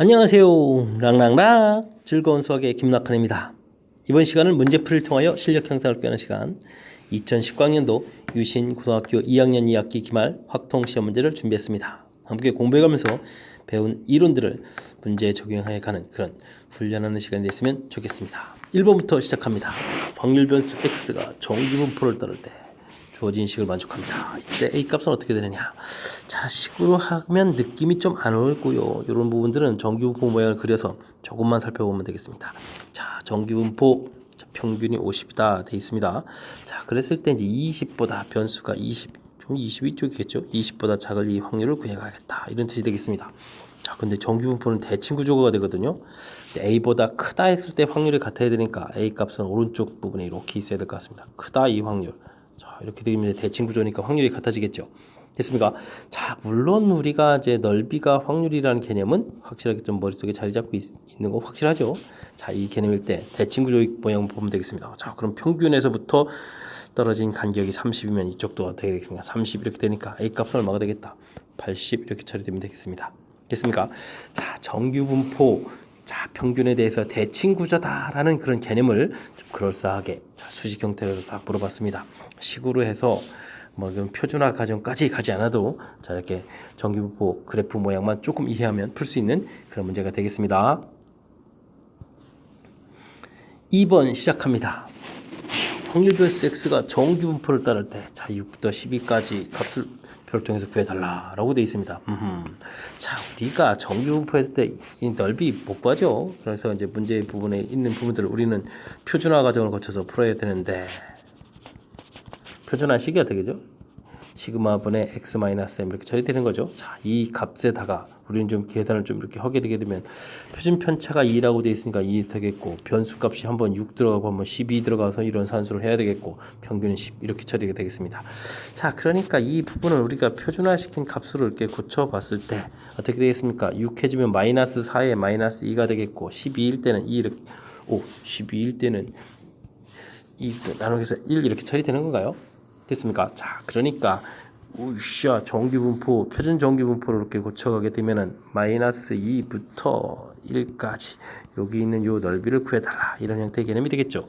안녕하세요. 랑랑랑 즐거운 수학의 김낙한입니다. 이번 시간은 문제풀이를 통하여 실력 향상을 꾀하는 시간 2019학년도 유신 고등학교 2학년 2학기 기말 확통시험 문제를 준비했습니다. 함께 공부해가면서 배운 이론들을 문제에 적용하여 가는 그런 훈련하는 시간이 됐으면 좋겠습니다. 1번부터 시작합니다. 확률 변수 x가 정기분포를 따를 때 주어진 식을 만족합니다. 이때 a 값은 어떻게 되느냐? 자, 식으로 하면 느낌이 좀 안 옳고요. 이런 부분들은 정기분포 모양을 그려서 조금만 살펴보면 되겠습니다. 자, 정기분포 평균이 50이다 돼 있습니다. 자, 그랬을 때 이제 20보다 변수가 20이 쪽이겠죠. 20보다 작을 이 확률을 구해가야겠다. 이런 뜻이 되겠습니다. 자, 근데 정기분포는 대칭 구조가 되거든요. a보다 크다 했을 때 확률이 같아야 되니까 a 값은 오른쪽 부분에 이렇게 있어야 될 것 같습니다. 크다 이 확률. 자, 이렇게 되면 대칭 구조니까 확률이 같아지겠죠. 됐습니까? 자, 물론 우리가 이제 넓이가 확률이라는 개념은 확실하게 좀 머릿속에 자리 잡고 있는 거 확실하죠. 자, 이 개념일 때 대칭 구조 모양 보면 되겠습니다. 자, 그럼 평균에서부터 떨어진 간격이 30이면 이쪽도 어떻게 되겠습니까? 30 이렇게 되니까 a 값은 얼마가 되겠다? 80 이렇게 처리되면 되겠습니다. 됐습니까? 자, 정규분포 자, 평균에 대해서 대칭 구조다라는 그런 개념을 좀 그럴싸하게 자, 수직 형태로 딱 물어봤습니다. 식으로 해서 뭐 표준화 과정까지 가지 않아도 자, 이렇게 정기분포 그래프 모양만 조금 이해하면 풀 수 있는 그런 문제가 되겠습니다. 2번 시작합니다. 확률 변수 x가 정기분포를 따를 때 자, 6부터 12까지 값을 표를 통해서 구해달라라고 되어 있습니다. 자, 우리가 정기분포 했을 때 이 넓이 못 구하죠. 그래서 이제 문제 부분에 있는 부분들을 우리는 표준화 과정을 거쳐서 풀어야 되는데 표준화식이 어떻게 되죠? 시그마분의 x-m 이렇게 처리되는 거죠. 자, 이 값에다가 우리는 좀 계산을 좀 이렇게 하게 되게 되면 표준 편차가 2라고 되어 있으니까 2 되겠고 변수 값이 한번 6 들어가고 한번 12 들어가서 이런 산수를 해야 되겠고 평균은 10 이렇게 처리가 되겠습니다. 자, 그러니까 이 부분을 우리가 표준화시킨 값으로 이렇게 고쳐봤을 때 어떻게 되겠습니까? 6 해주면 마이너스 4에 마이너스 2가 되겠고 12일 때는 2 이렇게 12일 때는 2 나누기해서 1 이렇게 처리되는 건가요? 됐습니까? 자, 그러니까 우샤 정기분포 표준 정기분포를 이렇게 고쳐가게 되면은 마이너스 2부터 1까지 여기 있는 요 넓이를 구해달라 이런 형태의 개념이 되겠죠.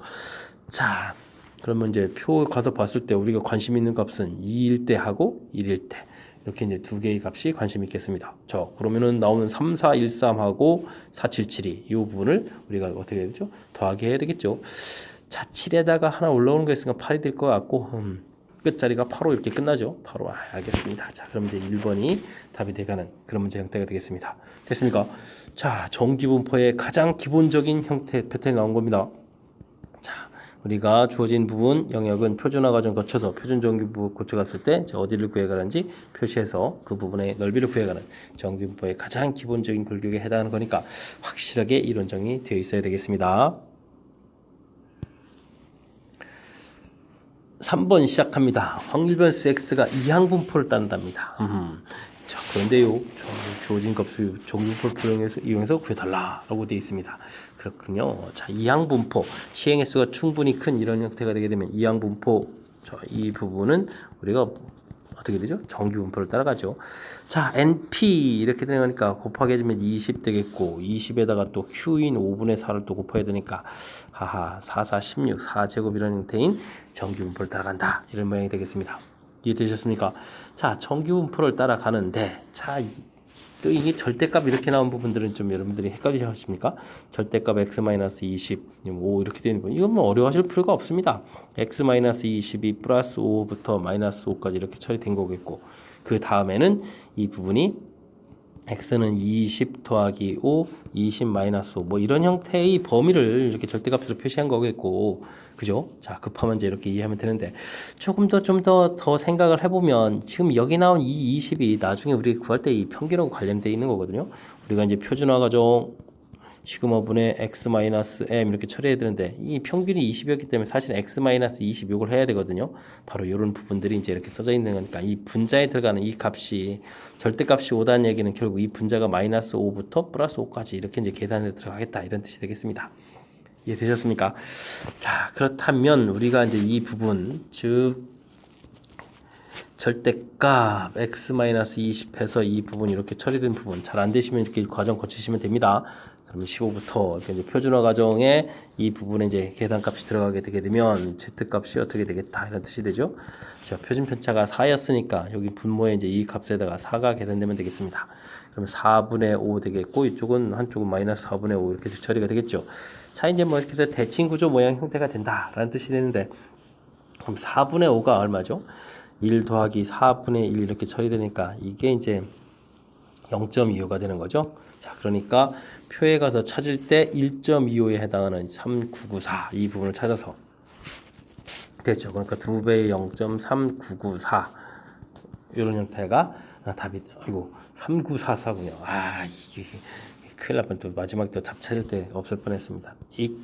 자, 그러면 이제 표 가서 봤을 때 우리가 관심 있는 값은 2일 때 하고 1일 때 이렇게 이제 두 개의 값이 관심 있겠습니다. 자, 그러면은 나오는 3413하고 4772 이 부분을 우리가 어떻게 해야 되죠? 더하기 해야 되겠죠. 자, 7에다가 하나 올라오는 거 있으니까 8이 될 것 같고 끝자리가 8로 이렇게 끝나죠. 8로 알겠습니다. 자, 그럼 이제 1번이 답이 돼가는 그런 문제 형태가 되겠습니다. 됐습니까? 자, 정기분포의 가장 기본적인 형태 패턴이 나온 겁니다. 자, 우리가 주어진 부분 영역은 표준화 과정 거쳐서 표준 정기분포 고쳐갔을 때 어디를 구해가는지 표시해서 그 부분의 넓이를 구해가는 정기분포의 가장 기본적인 골격에 해당하는 거니까 확실하게 이론정이 되어 있어야 되겠습니다. 3번 시작합니다. 확률 변수 x가 이항분포를 따른답니다. 자, 그런데요, 주어진 값을 정기분포를 이용해서 구해달라라고 되어 있습니다. 그렇군요. 자, 이항분포 시행 횟수가 충분히 큰 이런 형태가 되게 되면 이항분포 이 부분은 우리가 어떻게 되죠? 정기분포를 따라가죠. 자, NP 이렇게 되는 거니까 곱하기 해주면 20 되겠고 20에다가 또 Q인 5분의 4를 또 곱해야 되니까 하하 4, 4, 16, 4제곱 이런 형태인 정기분포를 따라간다. 이런 모양이 되겠습니다. 이해되셨습니까? 자, 정기분포를 따라가는데 자, 또 이게 절대값 이렇게 나온 부분들은 좀 여러분들이 헷갈리셨습니까? 절대값 x-20, 5 이렇게 되는 거 이건 뭐 어려워하실 필요가 없습니다. x-22 플러스 5부터 마이너스 5까지 이렇게 처리된 거겠고 그 다음에는 이 부분이 x는 20 더하기 5, 20 마이너스 5 뭐 이런 형태의 범위를 이렇게 절대값으로 표시한 거겠고 그죠? 자, 급하면 이제 이렇게 이해하면 되는데 조금 더 좀 더 생각을 해보면 지금 여기 나온 이 20이 나중에 우리 구할 때 이 평균하고 관련되어 있는 거거든요. 우리가 이제 표준화 과정 시그마분의 x-m 이렇게 처리해야 되는데 이 평균이 20이었기 때문에 사실 x-20 요걸 해야 되거든요. 바로 이런 부분들이 이제 이렇게 써져 있는 거니까 이 분자에 들어가는 이 값이 절대값이 5다는 얘기는 결국 이 분자가 마이너스 5부터 플러스 5까지 이렇게 이제 계산에 들어가겠다 이런 뜻이 되겠습니다. 이해되셨습니까? 자, 그렇다면 우리가 이제 이 부분 즉 절대값 x-20 해서 이 부분 이렇게 처리된 부분 잘 안 되시면 이렇게 과정 거치시면 됩니다. 그러면 15부터 이렇게 이제 표준화 과정에 이 부분에 이제 계산값이 들어가게 되게 되면 z값이 어떻게 되겠다 이런 뜻이 되죠. 자, 표준 편차가 4였으니까 여기 분모에 이제 이 값에다가 4가 계산되면 되겠습니다. 그러면 4분의 5 되겠고 이쪽은 한쪽은 마이너스 4분의 5 이렇게 처리가 되겠죠. 자, 이제 뭐 이렇게 해서 대칭 구조 모양 형태가 된다라는 뜻이 되는데 그럼 4분의 5가 얼마죠? 1 더하기 4분의 1 이렇게 처리되니까 이게 이제 0.25가 되는 거죠. 자, 그러니까 표에 가서 찾을 때 1.25에 해당하는 3994 이 부분을 찾아서 됐죠. 그러니까 2배의 0.3994 이런 형태가 답이 아이고 3944군요. 아, 이게 큰일 날 뻔. 또 마지막에 또 답 찾을 때 없을 뻔했습니다. 이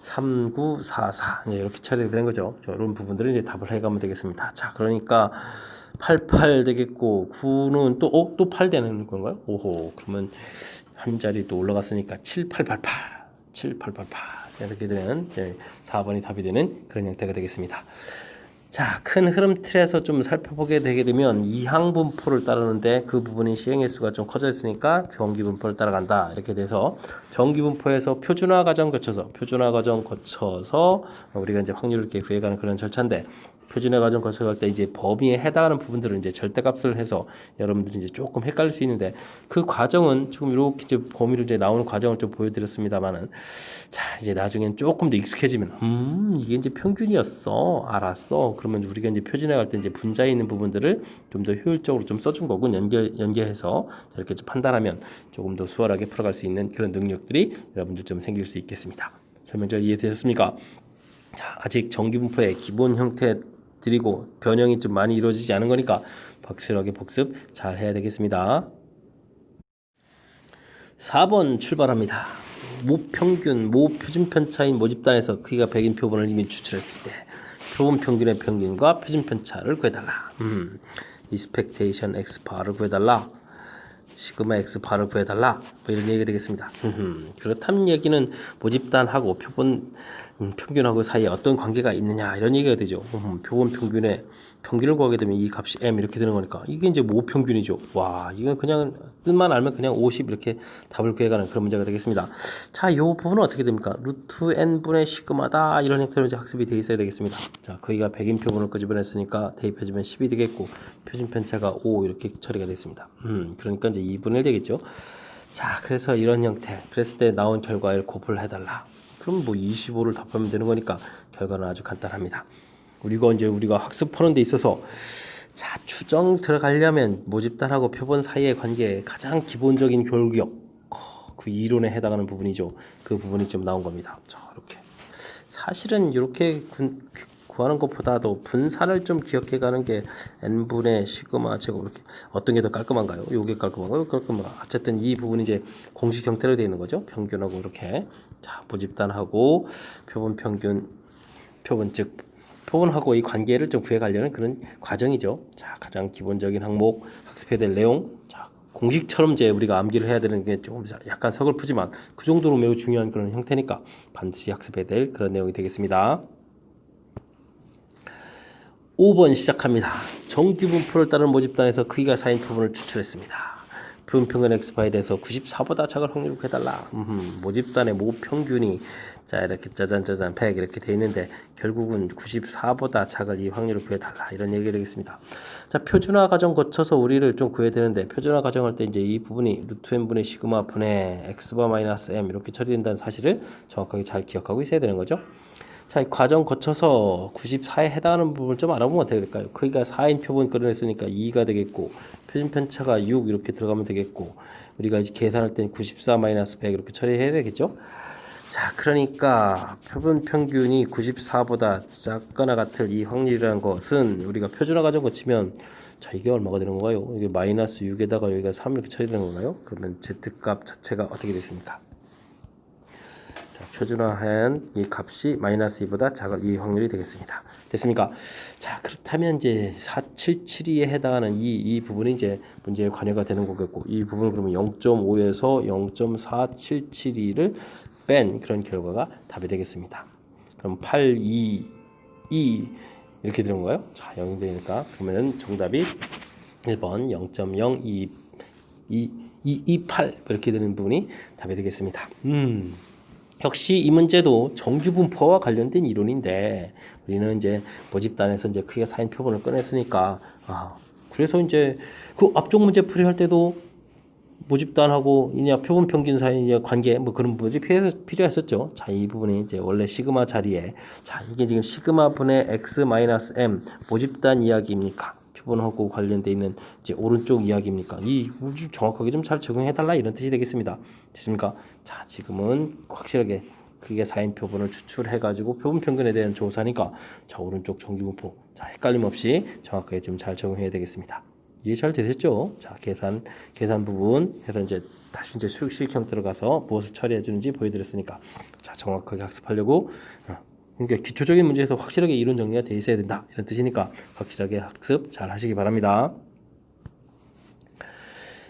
3944 이렇게 처리된 거죠. 이런 부분들은 이제 답을 해가면 되겠습니다. 자, 그러니까 88 되겠고 9는 또 8 되는 건가요? 오호, 그러면 한 자리 또 올라갔으니까 7888 7888 이렇게 되는 4번이 답이 되는 그런 형태가 되겠습니다. 자, 큰 흐름 틀에서 좀 살펴보게 되게 되면 이항 분포를 따르는데 그 부분이 시행의 수가 좀 커져 있으니까 정기 분포를 따라간다. 이렇게 돼서 정기 분포에서 표준화 과정 거쳐서 우리가 이제 확률을 이렇게 구해가는 그런 절차인데 표준화 과정 거쳐서 갈 때 이제 범위에 해당하는 부분들은 이제 절대값을 해서 여러분들이 이제 조금 헷갈릴 수 있는데 그 과정은 지금 이렇게 이제 범위로 이제 나오는 과정을 좀 보여드렸습니다만은 자, 이제 나중엔 조금 더 익숙해지면 이게 이제 평균이었어. 알았어. 그러면 우리가 이제 표준화 갈 때 이제 분자에 있는 부분들을 좀 더 효율적으로 좀 써준 거고 연계해서 이렇게 좀 판단하면 조금 더 수월하게 풀어갈 수 있는 그런 능력들이 여러분들 좀 생길 수 있겠습니다. 설명 잘 이해되셨습니까? 자, 아직 정기분포의 기본 형태 드리고 변형이 좀 많이 이루어지지 않은 거니까 확실하게 복습 잘 해야 되겠습니다. 4번 출발합니다. 모평균, 모표준편차인 모집단에서 크기가 100인 표본을 이미 추출했을 때 표본 평균의 평균과 표준편차를 구해달라. expectation x바를 구해달라. 시그마 x 바를 구해달라. 뭐 이런 얘기가 되겠습니다. 그렇다면 얘기는 모집단하고 표본 평균하고 사이에 어떤 관계가 있느냐 이런 얘기가 되죠. 표본 평균의 평균을 구하게 되면 이 값이 m 이렇게 되는 거니까 이게 이제 모평균이죠. 와, 이건 그냥 뜻만 알면 그냥 50 이렇게 답을 구해가는 그런 문제가 되겠습니다. 자, 이 부분은 어떻게 됩니까? 루트 n분의 시그마다 이런 형태로 이제 학습이 되어 있어야 되겠습니다. 자, 거기가 100인 표본을 끄집어냈으니까 대입해주면 10이 되겠고 표준 편차가 5 이렇게 처리가 됐습니다. 그러니까 이제 2분의 1 되겠죠. 자, 그래서 이런 형태 그랬을 때 나온 결과를 곱을 해달라. 그럼 뭐 25를 답하면 되는 거니까 결과는 아주 간단합니다. 우리가 학습하는 데 있어서 자, 추정 들어가려면 모집단하고 표본 사이의 관계의 가장 기본적인 교육력 그 이론에 해당하는 부분이죠. 그 부분이 좀 나온 겁니다. 자, 이렇게 사실은 이렇게 구하는 것보다도 분산을 좀 기억해 가는 게 n분의 시그마 제곱 이렇게 어떤 게 더 깔끔한가요? 요게 깔끔한가요? 깔끔한가? 어쨌든 이 부분이 이제 공식 형태로 되어 있는 거죠. 평균하고 이렇게 자, 모집단하고 표본 평균 즉 표본하고 이 관계를 좀 구해 가려는 그런 과정이죠. 자, 가장 기본적인 항목 학습해야 될 내용. 자, 공식처럼 이제 우리가 암기를 해야 되는 게 조금 약간 서글프지만 그 정도로 매우 중요한 그런 형태니까 반드시 학습해야 될 그런 내용이 되겠습니다. 5번 시작합니다. 정기분포를 따른 모집단에서 크기가 4인 표본을 추출했습니다. 표본 평균 x바에 대해서 94보다 작을 확률을 구해달라. 모집단의 모평균이 자, 이렇게 짜잔 100 이렇게 돼 있는데 결국은 94보다 작을 이 확률을 구해달라 이런 얘기가 되겠습니다. 자, 표준화 과정 거쳐서 우리를 좀 구해야 되는데 표준화 과정할 때 이제 이 부분이 루트 n분의 시그마 분의 x바 마이너스 m 이렇게 처리된다는 사실을 정확하게 잘 기억하고 있어야 되는 거죠. 자, 이 과정 거쳐서 94에 해당하는 부분을 좀 알아보면 어떻게 될까요? 크기가 4인 표본 끌어냈으니까 2가 되겠고 표준 편차가 6 이렇게 들어가면 되겠고 우리가 이제 계산할 때 94 마이너스 100 이렇게 처리해야 되겠죠? 자, 그러니까 표본 평균이 94보다 작거나 같을 이 확률이라는 것은 우리가 표준화 과정 거치면 자, 이게 얼마가 되는 건가요? 이게 마이너스 6에다가 여기가 3 이렇게 처리되는 건가요? 그러면 z값 자체가 어떻게 됐습니까? 자, 표준화한 이 값이 마이너스 2보다 작을 이 확률이 되겠습니다. 됐습니까? 자, 그렇다면 이제 4772에 해당하는 이 부분이 이제 문제에 관여가 되는 거겠고 이 부분 그러면 0.5에서 0.4772를 뺀 그런 결과가 답이 되겠습니다. 그럼 822 이렇게 되는 건가요? 자, 0이 되니까 그러면 정답이 1번 0.02228 이렇게 되는 부분이 답이 되겠습니다. 역시 이 문제도 정규 분포와 관련된 이론인데 우리는 이제 모집단에서 이제 크게 사인 표본을 꺼냈으니까 그래서 이제 그 앞쪽 문제 풀이할 때도 모집단하고 이냐 표본 평균 사이의 관계 뭐 그런 부분이 필요했었죠. 자, 이 부분이 이제 원래 시그마 자리에 자, 이게 지금 시그마 분의 x 마이너스 m 모집단 이야기입니까? 표본하고 관련돼 있는 이제 오른쪽 이야기입니까? 이 우주 정확하게 좀 잘 적용해 달라 이런 뜻이 되겠습니다. 됐습니까? 자, 지금은 확실하게 그게 사인 표본을 추출해 가지고 표본 평균에 대한 조사니까 자, 오른쪽 정규분포 자, 헷갈림 없이 정확하게 좀 잘 적용해야 되겠습니다. 이해 잘 되셨죠? 자, 계산 부분 해서 이제 다시 이제 수식 형태로 가서 무엇을 처리해 주는지 보여드렸으니까 자, 정확하게 학습하려고 그러니까 기초적인 문제에서 확실하게 이론 정리가 돼 있어야 된다 이런 뜻이니까 확실하게 학습 잘 하시기 바랍니다.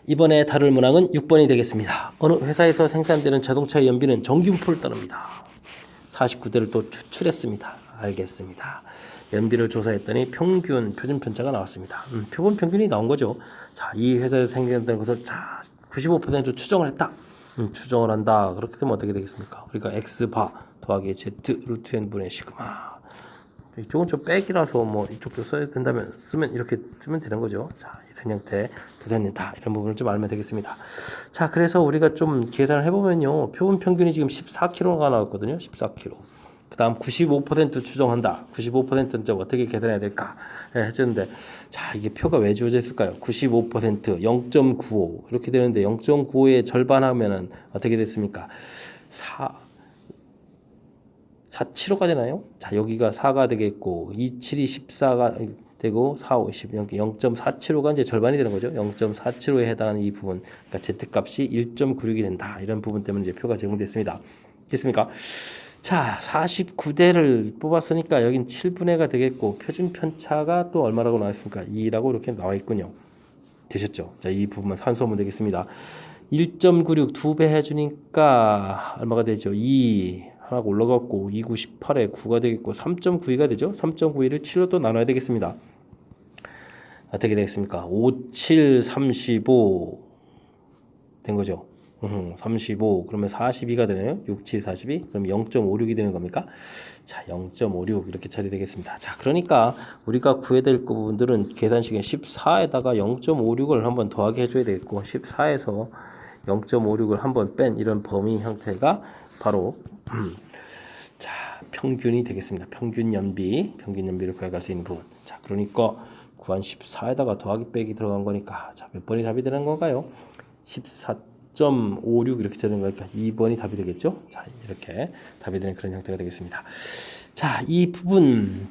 이번에 다룰 문항은 6번이 되겠습니다. 어느 회사에서 생산되는 자동차의 연비는 정규분포를 따릅니다. 49대를 또 추출했습니다. 알겠습니다. 연비를 조사했더니 표준 편차가 나왔습니다. 표본 평균이 나온 거죠. 자, 이 회사에서 생산되는 것을 자 95% 추정을 했다. 추정을 한다. 그렇게 되면 어떻게 되겠습니까? 그러니까 x바 더하기 z 루트 n분의 시그마. 이쪽은 좀 빼기라서 뭐 이쪽도 써야 된다면 쓰면 이렇게 쓰면 되는 거죠. 자, 이런 형태 계산된다. 이런 부분을 좀 알면 되겠습니다. 자, 그래서 우리가 좀 계산을 해보면요. 표본 평균이 지금 14kg가 나왔거든요. 14kg. 그 다음 95% 추정한다. 95%는 좀 어떻게 계산해야 될까? 네, 해줬는데, 자, 이게 표가 왜 주어져 있을까요? 95%, 0.95 이렇게 되는데 0.95의 절반 하면은 어떻게 됐습니까? 475가 되나요? 자, 여기가 4가 되겠고 27이 14가 되고 4, 5, 10 0.475가 이제 절반이 되는 거죠. 0.475에 해당하는 이 부분, 그러니까 z-값이 1.96이 된다. 이런 부분 때문에 이제 표가 제공됐습니다. 됐습니까? 자, 49대를 뽑았으니까 여긴 7분의 가 되겠고 표준 편차가 또 얼마라고 나와 있습니까? 2라고 이렇게 나와 있군요. 되셨죠? 자, 이 부분만 산수하면 되겠습니다. 1.96 2배 해주니까 얼마가 되죠? 2 하나가 올라갔고 2, 9, 18에 9가 되겠고 3.92가 되죠? 3.91을 7로 또 나눠야 되겠습니다. 어떻게 되겠습니까? 5, 7, 35 된 거죠. 35 그러면 42가 되네요. 6, 7, 42 그럼 0.56이 되는 겁니까? 자, 0.56 이렇게 처리되겠습니다. 자, 그러니까 우리가 구해야 될 부분들은 계산식에 14에다가 0.56을 한번 더하게 해줘야 되겠고 14에서 0.56을 한번 뺀 이런 범위 형태가 바로 자, 평균이 되겠습니다. 평균 연비를 구해갈 수 있는 부분. 자, 그러니까 구한 14에다가 더하기 빼기 들어간 거니까 자, 몇 번이 답이 되는 건가요? 14.56 이렇게 되는 거니까 2번이 답이 되겠죠? 자, 이렇게 답이 되는 그런 형태가 되겠습니다. 자, 이 부분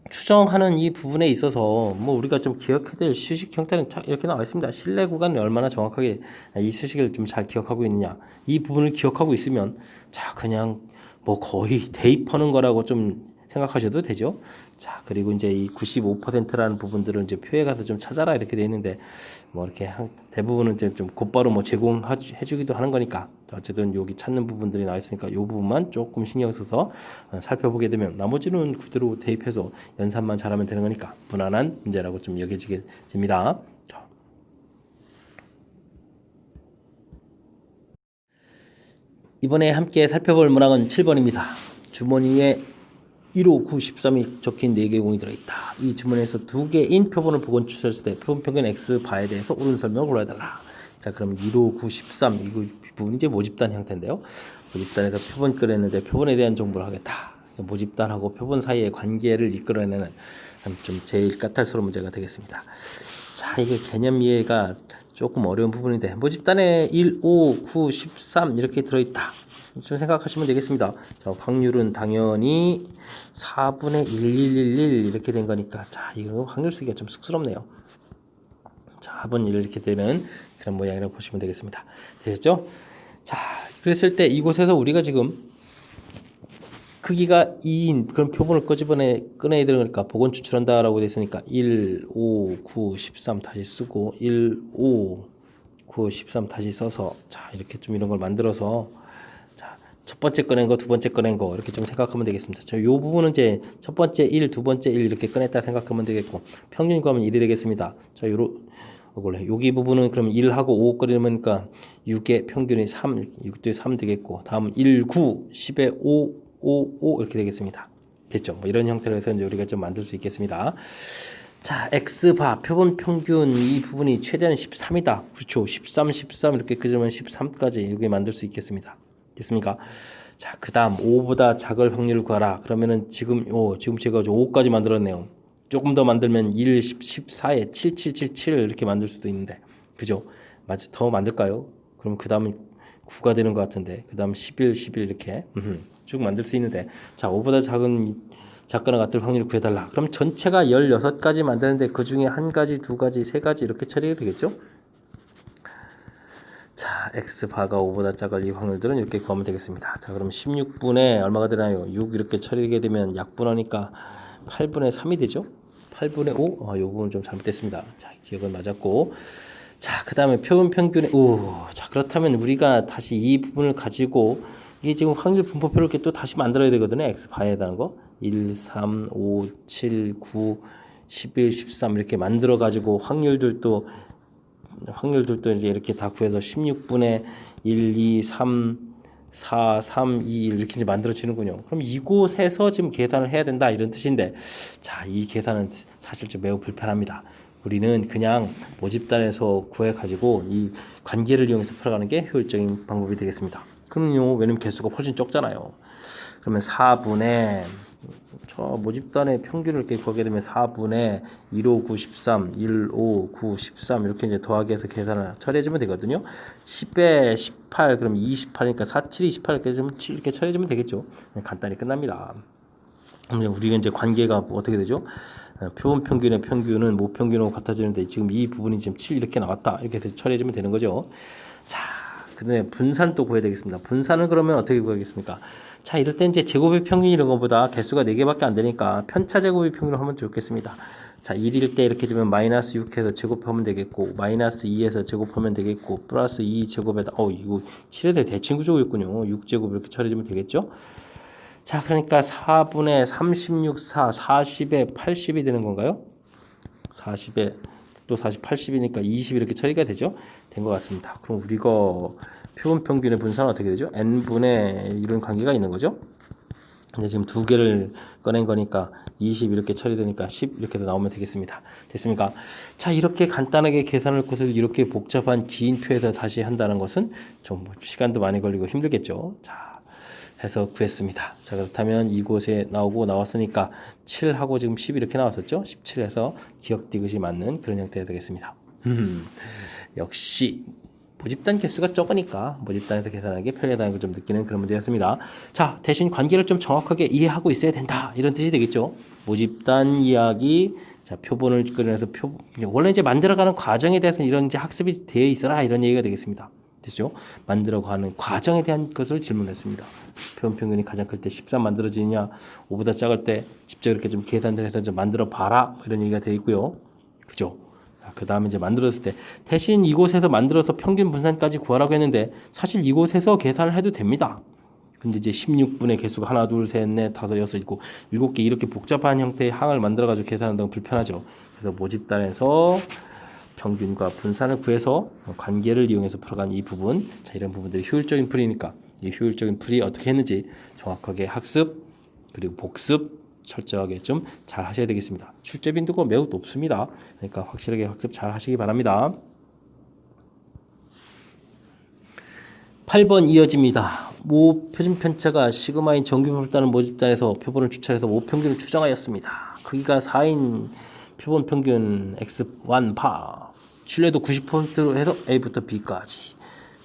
추정하는 이 부분에 있어서 뭐 우리가 좀 기억해야 될 수식 형태는 이렇게 나와 있습니다. 실내 구간을 얼마나 정확하게 이 수식을 좀 잘 기억하고 있느냐. 이 부분을 기억하고 있으면 자, 그냥 뭐 거의 대입하는 거라고 좀 생각하셔도 되죠. 자, 그리고 이제 이 95%라는 부분들을 이제 표에 가서 좀 찾아라 이렇게 돼 있는데 뭐 이렇게 대부분은 좀 곧바로 뭐 제공해 주기도 하는 거니까 어쨌든 여기 찾는 부분들이 나와 있으니까 이 부분만 조금 신경 써서 살펴보게 되면 나머지는 그대로 대입해서 연산만 잘하면 되는 거니까 무난한 문제라고 좀 여겨지게 됩니다. 이번에 함께 살펴볼 문항은 7번입니다. 주머니에 1, 5, 9, 13이 적힌 4개의 공이 들어있다. 이 주머니에서 2개인 표본을 복원 추출했을 때 표본 평균 X바에 대해서 옳은 설명을 골라달라. 자, 그럼 1, 5, 9, 13 이 부분이 이제 모집단 형태인데요. 모집단에서 표본 꺼냈는데 표본에 대한 정보를 하겠다. 모집단하고 표본 사이의 관계를 이끌어내는 좀 제일 까탈스러운 문제가 되겠습니다. 자, 이게 개념 이해가 조금 어려운 부분인데 모집단에 1, 5, 9, 13 이렇게 들어있다. 좀 생각하시면 되겠습니다. 자, 확률은 당연히 4분의 1111 이렇게 된 거니까 자, 이거 확률 쓰기가 좀 쑥스럽네요. 자, 4분 1 이렇게 되는 그런 모양이라고 보시면 되겠습니다. 되셨죠? 자, 그랬을 때 이곳에서 우리가 지금 크기가 2인 그런 표본을 꺼내야 되는 거니까 복원 추출한다라고 됐으니까 1, 5, 9, 13 다시 쓰고 1, 5, 9, 13 다시 써서 자, 이렇게 좀 이런 걸 만들어서 자, 첫 번째 꺼낸 거, 두 번째 꺼낸 거 이렇게 좀 생각하면 되겠습니다. 이 부분은 이제 첫 번째 1, 두 번째 1 이렇게 꺼냈다 생각하면 되겠고 평균 구하면 1이 되겠습니다. 자, 여기 부분은 그럼 1하고 5 꺼내니까 6의 평균이 3, 6대 3 되겠고 다음 1, 9, 10에 5, 5, 5 이렇게 되겠습니다. 됐죠? 뭐 이런 형태로 해서 이제 우리가 좀 만들 수 있겠습니다. 자, X바 표본 평균 이 부분이 최대한 13이다. 그렇죠. 13, 13 이렇게 끄집으면 13까지 이렇게 만들 수 있겠습니다. 됐습니까? 자, 그 다음 5보다 작을 확률을 구하라. 그러면은 지금 제가 5까지 만들었네요. 조금 더 만들면 1, 10, 14에 7, 7, 7, 7 이렇게 만들 수도 있는데 그죠? 맞아, 더 만들까요? 그럼 그 다음은 9가 되는 것 같은데 그 다음 11, 11 이렇게 쭉 만들 수 있는데 자, 5보다 작거나 같을 확률을 구해달라. 그럼 전체가 16가지 만드는데 그 중에 한 가지, 두 가지, 세 가지 이렇게 처리가 되겠죠? 자, X바가 5보다 작을 이 확률들은 이렇게 구하면 되겠습니다. 자, 그럼 16분의 얼마가 되나요? 6 이렇게 처리되게 되면 약분하니까 8분의 3이 되죠? 8분의 5? 요 부분 좀 잘못됐습니다. 자, 기억은 맞았고. 자, 그 다음에 표본 평균의, 자, 그렇다면 우리가 다시 이 부분을 가지고 이게 지금 확률 분포표를 이렇게 또 다시 만들어야 되거든요. X바에 대한 거. 1, 3, 5, 7, 9, 11, 13 이렇게 만들어 가지고 확률들도 이제 이렇게 다 구해서 16분의 1, 2, 3, 4, 3, 2 이렇게 이제 만들어지는군요. 그럼 이곳에서 지금 계산을 해야 된다 이런 뜻인데 자, 이 계산은 사실 좀 매우 불편합니다. 우리는 그냥 모집단에서 구해 가지고 이 관계를 이용해서 풀어가는 게 효율적인 방법이 되겠습니다. 그럼요, 왜냐면 개수가 훨씬 적잖아요. 그러면 4분의 저 모집단의 평균을 이렇게 구하게 되면 4분의 1, 5, 9, 13, 1, 5, 9, 13 이렇게 이제 더하기 해서 계산을 처리해주면 되거든요. 10에 18 그럼 28이니까 4, 7, 28 이렇게 처리해주면 되겠죠. 간단히 끝납니다. 우리가 이제 관계가 뭐 어떻게 되죠? 표본 평균의 평균은 모평균하고 같아지는데 지금 이 부분이 지금 7 이렇게 나왔다 이렇게 해서 처리해주면 되는 거죠. 자, 그다음에 분산을 또 구해야 되겠습니다. 분산을 그러면 어떻게 구하겠습니까? 자, 이럴 때 이제 제곱의 평균 이런 것보다 개수가 4개밖에 안 되니까 편차 제곱의 평균을 하면 좋겠습니다. 자, 1일 때 이렇게 되면 마이너스 6해서 제곱하면 되겠고 마이너스 2해서 제곱하면 되겠고 플러스 2 제곱에다 이거 7에 대해 대칭구조였군요. 6제곱 이렇게 처리해주면 되겠죠. 자, 그러니까 4분의 36, 4, 40에 80이 되는 건가요? 40에 또 40, 80이니까 20 이렇게 처리가 되죠. 된 것 같습니다. 그럼 우리가 표본 평균의 분산은 어떻게 되죠? n분의 이런 관계가 있는 거죠. 근데 지금 두 개를 꺼낸 거니까 20 이렇게 처리되니까 10 이렇게 나오면 되겠습니다. 됐습니까? 자, 이렇게 간단하게 계산을 해서 이렇게 복잡한 긴 표에서 다시 한다는 것은 좀 시간도 많이 걸리고 힘들겠죠. 자, 해서 구했습니다. 자, 그렇다면 이곳에 나왔으니까 7하고 지금 10 이렇게 나왔었죠. 17에서 기억 디귿이 맞는 그런 형태가 되겠습니다. 역시 모집단 개수가 적으니까 모집단에서 계산하는 게 편리하다는 걸 좀 느끼는 그런 문제였습니다. 자, 대신 관계를 좀 정확하게 이해하고 있어야 된다 이런 뜻이 되겠죠. 모집단 이야기, 자, 표본을 꺼내서 원래 이제 만들어가는 과정에 대해서 이런 이제 학습이 되어 있어라 이런 얘기가 되겠습니다. 됐죠? 만들어가는 과정에 대한 것을 질문했습니다. 표본 평균이 가장 클 때 13 만들어지느냐, 5보다 작을 때 직접 이렇게 좀 계산을 해서 좀 만들어 봐라 이런 얘기가 되어 있고요. 그죠? 그 다음에 이제 만들었을 때 대신 이곳에서 만들어서 평균 분산까지 구하라고 했는데 사실 이곳에서 계산을 해도 됩니다. 근데 이제 16분의 개수가 하나, 둘, 셋, 넷, 다섯, 여섯, 일곱, 7개 이렇게 복잡한 형태의 항을 만들어 가지고 계산한다고 불편하죠. 그래서 모집단에서 평균과 분산을 구해서 관계를 이용해서 풀어간 이 부분, 자, 이런 부분들이 효율적인 풀이니까 이 효율적인 풀이 어떻게 했는지 정확하게 학습 그리고 복습 철저하게 좀 잘 하셔야 되겠습니다. 출제 빈도가 매우 높습니다. 그러니까 확실하게 학습 잘 하시기 바랍니다. 8번 이어집니다. 모표준 편차가 시그마인 정규분포단은 모집단에서 표본을 추출해서 모평균을 추정하였습니다. 크기가 4인 표본 평균 x1 파 신뢰도 90%로 해서 A부터 B까지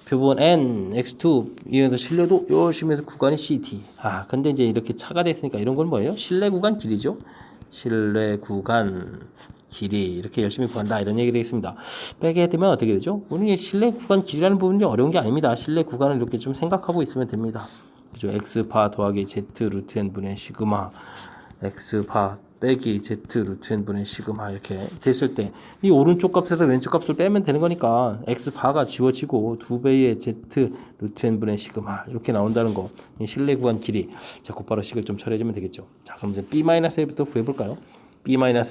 표본 N, X2 이어서 신뢰도 열심히 해서 구간이 CT. 근데 이제 이렇게 차가 됐으니까 이런 건 뭐예요? 신뢰 구간 길이죠. 신뢰 구간 길이 이렇게 열심히 구한다 이런 얘기 되겠습니다. 빼게 되면 어떻게 되죠? 우리 신뢰 구간 길이라는 부분이 어려운 게 아닙니다. 신뢰 구간을 이렇게 좀 생각하고 있으면 됩니다. 그죠? X파 더하기 Z 루트 N 분의 시그마 X파 빼기 z 루트 n분의 시그마 이렇게 됐을 때 이 오른쪽 값에서 왼쪽 값을 빼면 되는 거니까 x 바가 지워지고 2배의 z 루트 n분의 시그마 이렇게 나온다는 거. 이 실내 구간 길이. 자, 곧바로 식을 좀 처리해주면 되겠죠. 자, 그럼 이제 b-a부터 구해볼까요? b-a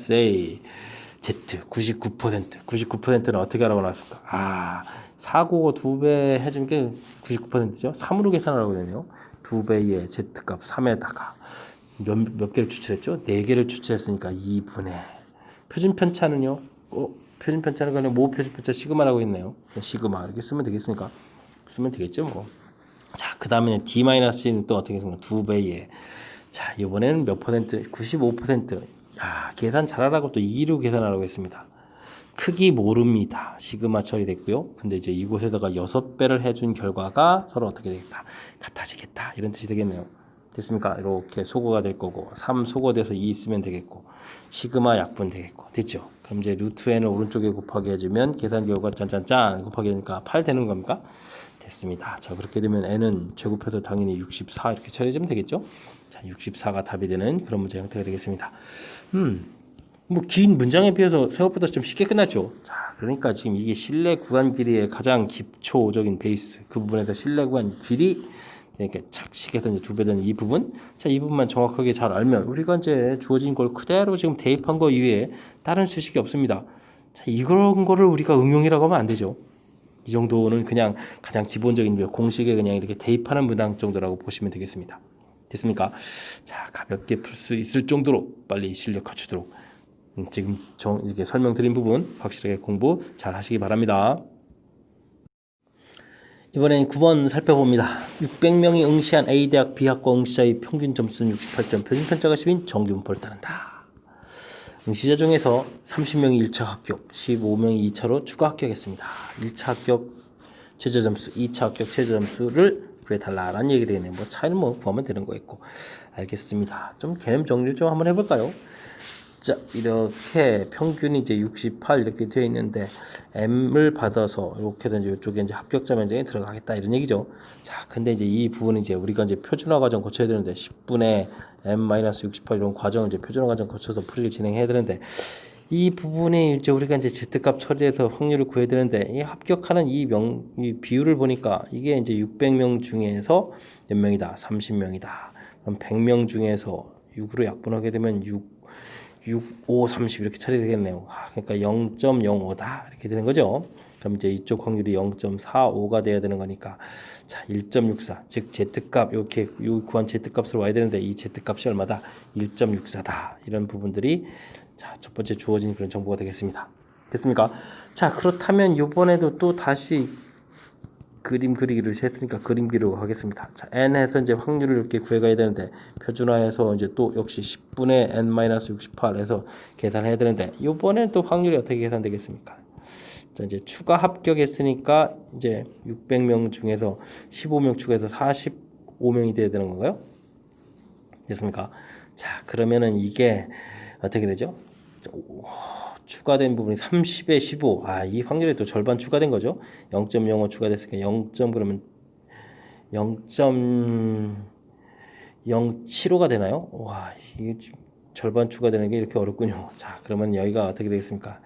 z 99%는 어떻게 하라고 나왔을까? 4국어 2배 해준 게 99%죠. 3으로 계산하라고 되네요. 2배의 z값 3에다가 몇 개를 추출했죠? 4개를 추출했으니까 2분의 표준 편차는요? 표준 편차는 그냥 모 표준 편차 시그마라고 했네요. 시그마 이렇게 쓰면 되겠습니까? 쓰면 되겠죠, 뭐. 자, 그 다음에 d-는 또 어떻게 되는 거? 2배의. 자, 이번에는 몇 퍼센트? 95%. 계산 잘하라고 또 2로 계산하라고 했습니다. 크기 모릅니다. 시그마 처리됐고요. 근데 이제 이곳에다가 6배를 해준 결과가 서로 어떻게 되겠다? 같아지겠다. 이런 뜻이 되겠네요. 됐습니까? 이렇게 소거가 될 거고 3 소거돼서 2 쓰면 되겠고 시그마 약분 되겠고 됐죠? 그럼 이제 루트 n을 오른쪽에 곱하기 해주면 계산 결과 짠짠짠 곱하기 하니까 8 되는 겁니까? 됐습니다. 자, 그렇게 되면 n은 제곱해서 당연히 64 이렇게 처리해주면 되겠죠? 자, 64가 답이 되는 그런 문제 형태가 되겠습니다. 뭐 긴 문장에 비해서 생각보다 좀 쉽게 끝났죠. 자, 그러니까 지금 이게 실내 구간 길이의 가장 기초적인 베이스 그 부분에서 실내 구간 길이 이렇게 착식해서 이제 2배 되는 이 부분. 자, 이 부분만 정확하게 잘 알면 우리가 이제 주어진 걸 그대로 지금 대입한 거 이외에 다른 수식이 없습니다. 자, 이런 거를 우리가 응용이라고 하면 안 되죠. 이 정도는 그냥 가장 기본적인 공식에 그냥 이렇게 대입하는 문항 정도라고 보시면 되겠습니다. 됐습니까? 자, 가볍게 풀 수 있을 정도로 빨리 실력 갖추도록 지금 이렇게 설명드린 부분 확실하게 공부 잘 하시기 바랍니다. 이번엔 9번 살펴봅니다. 600명이 응시한 A대학 B학과 응시자의 평균 점수는 68점, 표준 편차가 10인 정규분포를 따른다. 응시자 중에서 30명이 1차 합격, 15명이 2차로 추가 합격했습니다. 1차 합격 최저 점수, 2차 합격 최저 점수를 구해달라라는 얘기 되겠네요. 뭐 차이는 뭐 구하면 되는 거겠고. 알겠습니다. 좀 개념 정리를 좀 한번 해볼까요? 자, 이렇게 평균이 이제 68 이렇게 되어 있는데 m을 받아서 이렇게 된 이쪽에 이제 합격자 면적에 들어가겠다 이런 얘기죠. 자, 근데 이제 이 부분은 이제 우리가 이제 표준화 과정 거쳐야 되는데 10분의 m-68 이런 과정을 이제 표준화 과정 거쳐서 풀이를 진행해야 되는데 이 부분이 이제 우리가 이제 z값 처리해서 확률을 구해야 되는데 이 합격하는 이 비율을 보니까 이게 이제 600명 중에서 몇 명이다? 30명이다. 그럼 100명 중에서 6으로 약분하게 되면 6, 5, 30 이렇게 처리되겠네요. 그러니까 0.05다 이렇게 되는 거죠. 그럼 이제 이쪽 확률이 0.45가 돼야 되는 거니까 자 1.64 즉 z값 이렇게 구한 z값으로 와야 되는데 이 z값이 얼마다? 1.64다 이런 부분들이 자 첫 번째 주어진 그런 정보가 되겠습니다. 됐습니까? 자 그렇다면 이번에도 또 다시 그림 그리기를 했으니까 그림 그리고 하겠습니다. 자, n해서 이제 확률을 이렇게 구해가야 되는데 표준화해서 이제 또 역시 10분의 n-68에서 계산해야 되는데 이번에는 또 확률이 어떻게 계산되겠습니까? 자, 이제 추가 합격했으니까 이제 600명 중에서 15명 추가해서 45명이 돼야 되는 건가요? 됐습니까? 자, 그러면은 이게 어떻게 되죠? 추가된 부분이 30에 15. 이 확률이 또 절반 추가된 거죠. 0.05 추가됐으니까 0. 그러면 0.075가 되나요? 와, 이게 절반 추가되는 게 이렇게 어렵군요. 자, 그러면 여기가 어떻게 되겠습니까?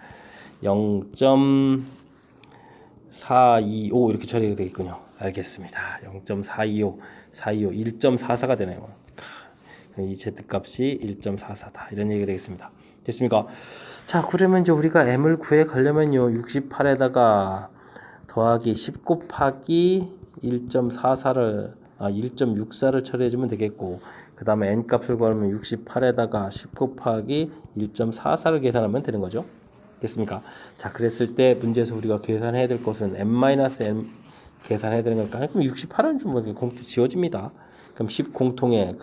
0.425 이렇게 처리가 되겠군요. 알겠습니다. 0.425, 1.44가 되네요. 이 z값이 1.44다. 이런 얘기가 되겠습니다. 됐습니까? 자, 그러면 이제 우리가 m을 구해 가려면요. 68에다가 더하기 10 곱하기 1.64를 처리해 주면 되겠고 그다음에 n 값을 구하면 68에다가 10 곱하기 1.44를 계산하면 되는 거죠. 됐습니까? 자, 그랬을 때 문제에서 우리가 계산해야 될 것은 m-n 계산해야 되는 거니까 그럼 68은 좀 공통 지워집니다. 그럼 10 공통에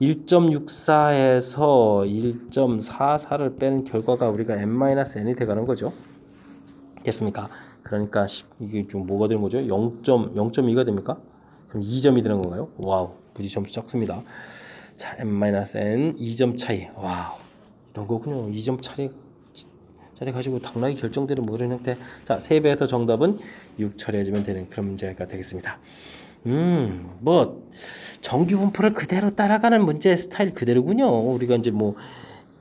1.64에서 1.44를 빼는 결과가 우리가 n-n이 돼가는 거죠. 됐습니까? 그러니까 이게 좀 뭐가 되는 거죠? 0.2가 됩니까? 그럼 2점이 되는 건가요? 와우, 무지 점수 적습니다. 자, n-n 2점 차이. 와우, 이런 거군요. 2점 차이 가지고 당락이 결정되는 뭐 그런 형태. 자, 3배에서 정답은 6 처리해주면 되는 그런 문제가 되겠습니다. 뭐 정규 분포를 그대로 따라가는 문제 스타일 그대로군요. 우리가 이제 뭐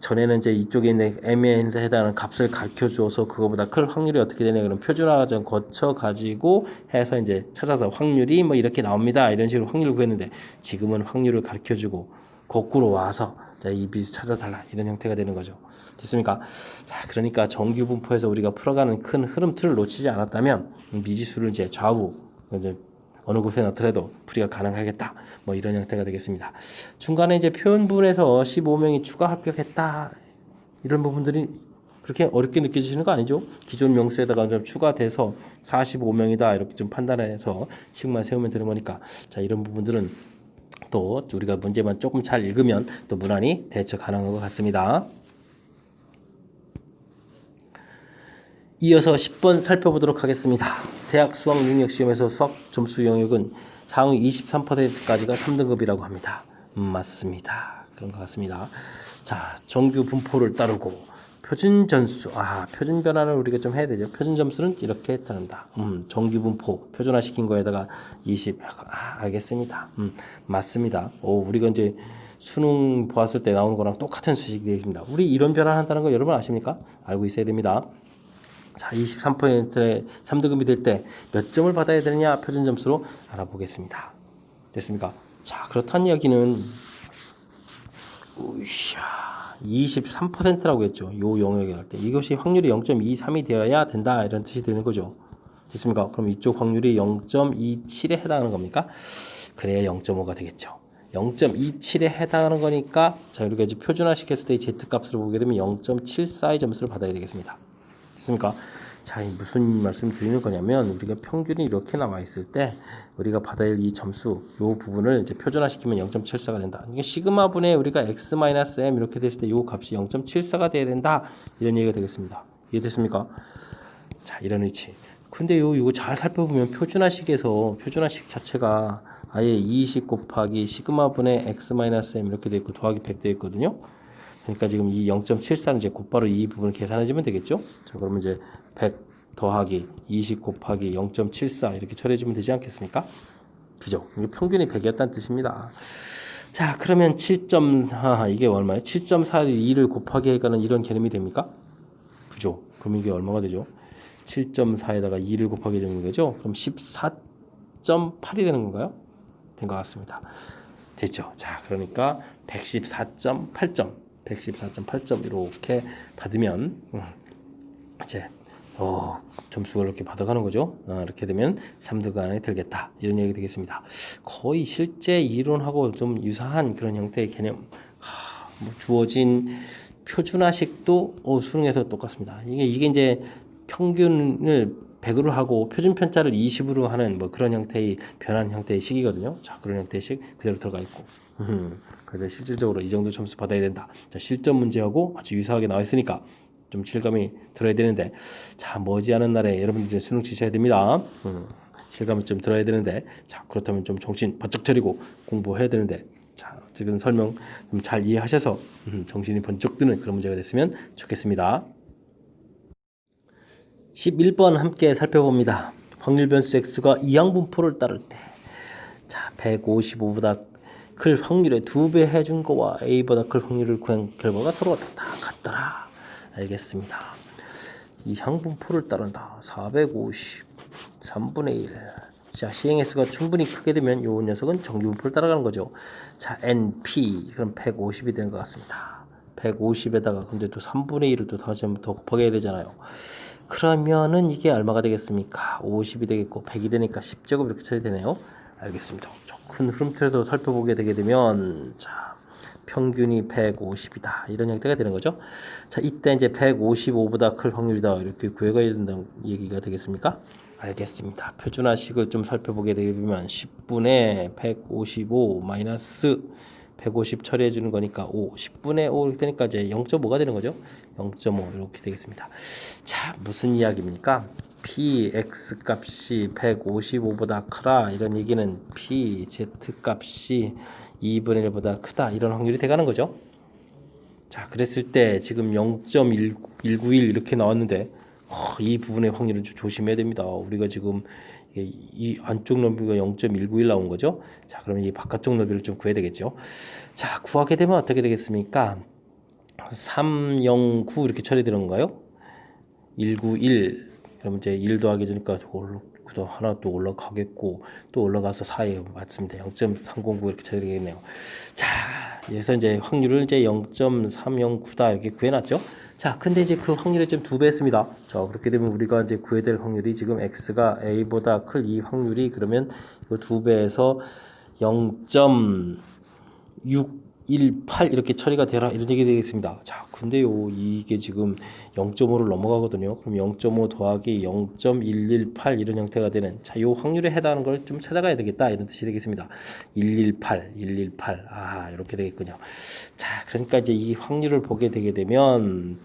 전에는 이제 이쪽에 있는 m에 해당하는 값을 가르쳐 줘서 그거보다 클 확률이 어떻게 되냐 그런 표준화 과정 거쳐 가지고 해서 이제 찾아서 확률이 뭐 이렇게 나옵니다. 이런 식으로 확률을 구했는데 지금은 확률을 가르쳐 주고 거꾸로 와서 자, 이 비수 찾아달라 이런 형태가 되는 거죠. 됐습니까? 자, 그러니까 정규 분포에서 우리가 풀어가는 큰 흐름 틀을 놓치지 않았다면 미지수를 이제 좌우 이제 어느 곳에 넣더라도 풀이가 가능하겠다. 뭐 이런 형태가 되겠습니다. 중간에 이제 표현 부분에서 15명이 추가 합격했다. 이런 부분들이 그렇게 어렵게 느껴지시는 거 아니죠? 기존 명수에다가 좀 추가돼서 45명이다. 이렇게 좀 판단해서 식만 세우면 되는 거니까. 자, 이런 부분들은 또 우리가 문제만 조금 잘 읽으면 또 무난히 대처 가능한 것 같습니다. 이어서 10번 살펴보도록 하겠습니다. 대학 수학 능력 시험에서 수학 점수 영역은 상위 23%까지가 3등급이라고 합니다. 맞습니다. 그런 것 같습니다. 자, 정규 분포를 따르고 표준 점수, 표준 변화를 우리가 좀 해야 되죠. 표준 점수는 이렇게 따른다. 정규 분포 표준화 시킨 거에다가 20. 알겠습니다. 맞습니다. 우리가 이제 수능 보았을 때 나오는 거랑 똑같은 수식이 되겠습니다. 우리 이런 변화 한다는 거 여러분 아십니까? 알고 있어야 됩니다. 자, 23%의 3등급이 될 때 몇 점을 받아야 되느냐 표준 점수로 알아보겠습니다. 됐습니까? 자, 그렇다는 이야기는 23%라고 했죠. 요 영역에 할 때 이것이 확률이 0.23이 되어야 된다 이런 뜻이 되는 거죠. 됐습니까? 그럼 이쪽 확률이 0.27에 해당하는 겁니까? 그래야 0.5가 되겠죠. 0.27에 해당하는 거니까 자, 우리가 이제 표준화 시켰을 때 Z 값을 보게 되면 0.74의 점수를 받아야 되겠습니다. 됐습니까? 자, 무슨 말씀 드리는 거냐면 우리가 평균이 이렇게 나와 있을 때 우리가 받아야 할 이 점수 요 부분을 이제 표준화 시키면 0.74가 된다. 이게 시그마 분의 우리가 x-m 이렇게 됐을 때 요 값이 0.74가 돼야 된다. 이런 얘기가 되겠습니다. 이해됐습니까? 자, 이런 위치. 근데 요거 잘 살펴보면 표준화식에서 표준화식 자체가 아예 20 곱하기 시그마 분의 x-m 이렇게 돼 있고 더하기 100 돼 있거든요. 그러니까 지금 이 0.74는 이제 곧바로 이 부분을 계산해주면 되겠죠. 자, 그러면 이제 100 더하기 20 곱하기 0.74 이렇게 처리해주면 되지 않겠습니까? 그죠? 이게 평균이 100이었다는 뜻입니다. 자, 그러면 7.4 이게 얼마예요? 7.4를 2를 곱하기 해가는 이런 개념이 됩니까? 그죠? 그럼 이게 얼마가 되죠? 7.4에다가 2를 곱하게 되는 거죠? 그럼 14.8이 되는 건가요? 된 것 같습니다. 됐죠? 자, 그러니까 114.8점 114.8점 이렇게 받으면 이제 점수가 이렇게 받아가는 거죠. 이렇게 되면 3등 안에 들겠다 이런 얘기 되겠습니다. 거의 실제 이론하고 좀 유사한 그런 형태의 개념. 뭐 주어진 표준화식도 수능에서 똑같습니다. 이게 이제 평균을 100으로 하고 표준 편차를 20으로 하는 뭐 그런 형태의 변한 형태의 식이거든요. 자, 그런 형태의 식 그대로 들어가 있고. 그래서 실질적으로 이 정도 점수 받아야 된다. 자, 실전 문제하고 아주 유사하게 나와 있으니까 좀 실감이 들어야 되는데, 자, 머지않은 날에 여러분들 수능 치셔야 됩니다. 실감이 좀 들어야 되는데, 자, 그렇다면 좀 정신 번쩍 차리고 공부해야 되는데, 자, 지금 설명 좀 잘 이해하셔서 정신이 번쩍 드는 그런 문제가 됐으면 좋겠습니다. 11번 함께 살펴봅니다. 확률 변수 x가 이항분포를 따를 때, 자, 155보다 클 확률의 2배 해준 거와 a보다 클 확률을 구한 결과가 서로 같더라. 알겠습니다. 이 항분포를 따른다. 450 3분의 1. 자, 시행S가 충분히 크게 되면 요 녀석은 정규분포를 따라가는 거죠. 자, NP 그럼 150이 되는 것 같습니다. 150에다가 근데 또 3분의 1을 또 다시 한번 더 곱하게 해야 되잖아요. 그러면은 이게 얼마가 되겠습니까? 50이 되겠고 100이 되니까 10제곱 이렇게 처리되네요. 알겠습니다. 큰 흐름틀에서 살펴보게 되게 되면 자, 평균이 150이다 이런 형태가 되는 거죠. 자, 이때 이제 155보다 클 확률이다 이렇게 구해가야 된다는 얘기가 되겠습니까? 알겠습니다. 표준화식을 좀 살펴보게 되면 10분의 155 마이너스 150 처리해 주는 거니까 5, 10분의 5 이렇게 되니까 이제 0.5가 되는 거죠. 0.5 이렇게 되겠습니다. 자, 무슨 이야기입니까? px 값이 155보다 크다 이런 얘기는 pz 값이 2분의 1보다 크다 이런 확률이 돼가는 거죠. 자, 그랬을 때 지금 0.191 이렇게 나왔는데 이 부분의 확률을 좀 조심해야 됩니다. 우리가 지금 이 안쪽 너비가 0.191 나온 거죠. 자, 그러면 이 바깥쪽 너비를 좀 구해야 되겠죠. 자, 구하게 되면 어떻게 되겠습니까? 309 이렇게 처리되는 건가요? 191 그러면 이제 1 더하기 되니까 그다음 하나 또 올라가겠고 또 올라가서 4에 맞습니다. 0.309 이렇게 처리되겠네요. 자, 그래서 이제 확률을 이제 0.309다 이렇게 구해놨죠. 자, 근데 이제 그 확률이 좀 2배 했습니다. 자, 그렇게 되면 우리가 이제 구해야 될 확률이 지금 x가 a보다 클 이 확률이 그러면 이거 2배에서 0.618 이렇게 처리가 되라 이런 얘기 되겠습니다. 자, 근데요 이게 지금 0.5를 넘어가거든요. 그럼 0.5 더하기 0.118 이런 형태가 되는 요 확률에 해당하는 걸 좀 찾아가야 되겠다 이런 뜻이 되겠습니다. 118 이렇게 되겠군요. 자, 그러니까 이제 이 확률을 보게 되게 되면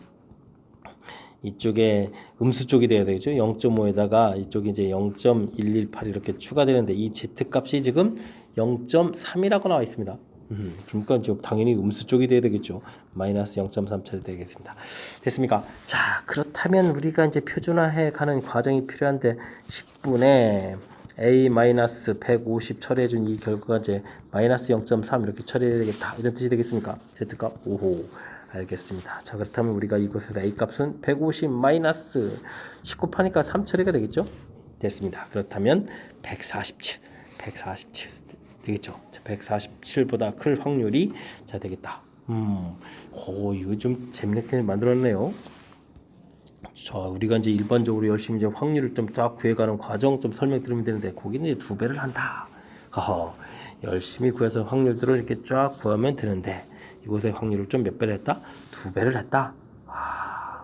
이쪽에 음수 쪽이 돼야 되겠죠. 0.5에다가 이쪽이 이제 0.118 이렇게 추가되는데 이 z 값이 지금 0.3이라고 나와 있습니다. 그러니까 이제 당연히 음수 쪽이 돼야 되겠죠. 마이너스 0.3짜리 되겠습니다. 됐습니까? 자, 그렇다면 우리가 이제 표준화해 가는 과정이 필요한데 10분의 a-150 처리해준 이 결과가 이제 마이너스 0.3 이렇게 처리해야 되겠다 이런 뜻이 되겠습니까? z값 5호 알겠습니다. 자, 그렇다면 우리가 이곳에서 a 값은 150 마이너스 19 파니까 3 처리가 되겠죠? 됐습니다. 그렇다면 147 되겠죠. 147보다 클 확률이 자 되겠다. 이거 좀 재밌게 만들었네요. 자, 우리가 이제 일반적으로 열심히 이제 확률을 좀 쫙 구해가는 과정 좀 설명드리면 되는데 거기는 이제 2배를 한다. 열심히 구해서 확률들을 이렇게 쫙 구하면 되는데 이곳의 확률을 좀 몇 배를 했다? 2배를 했다.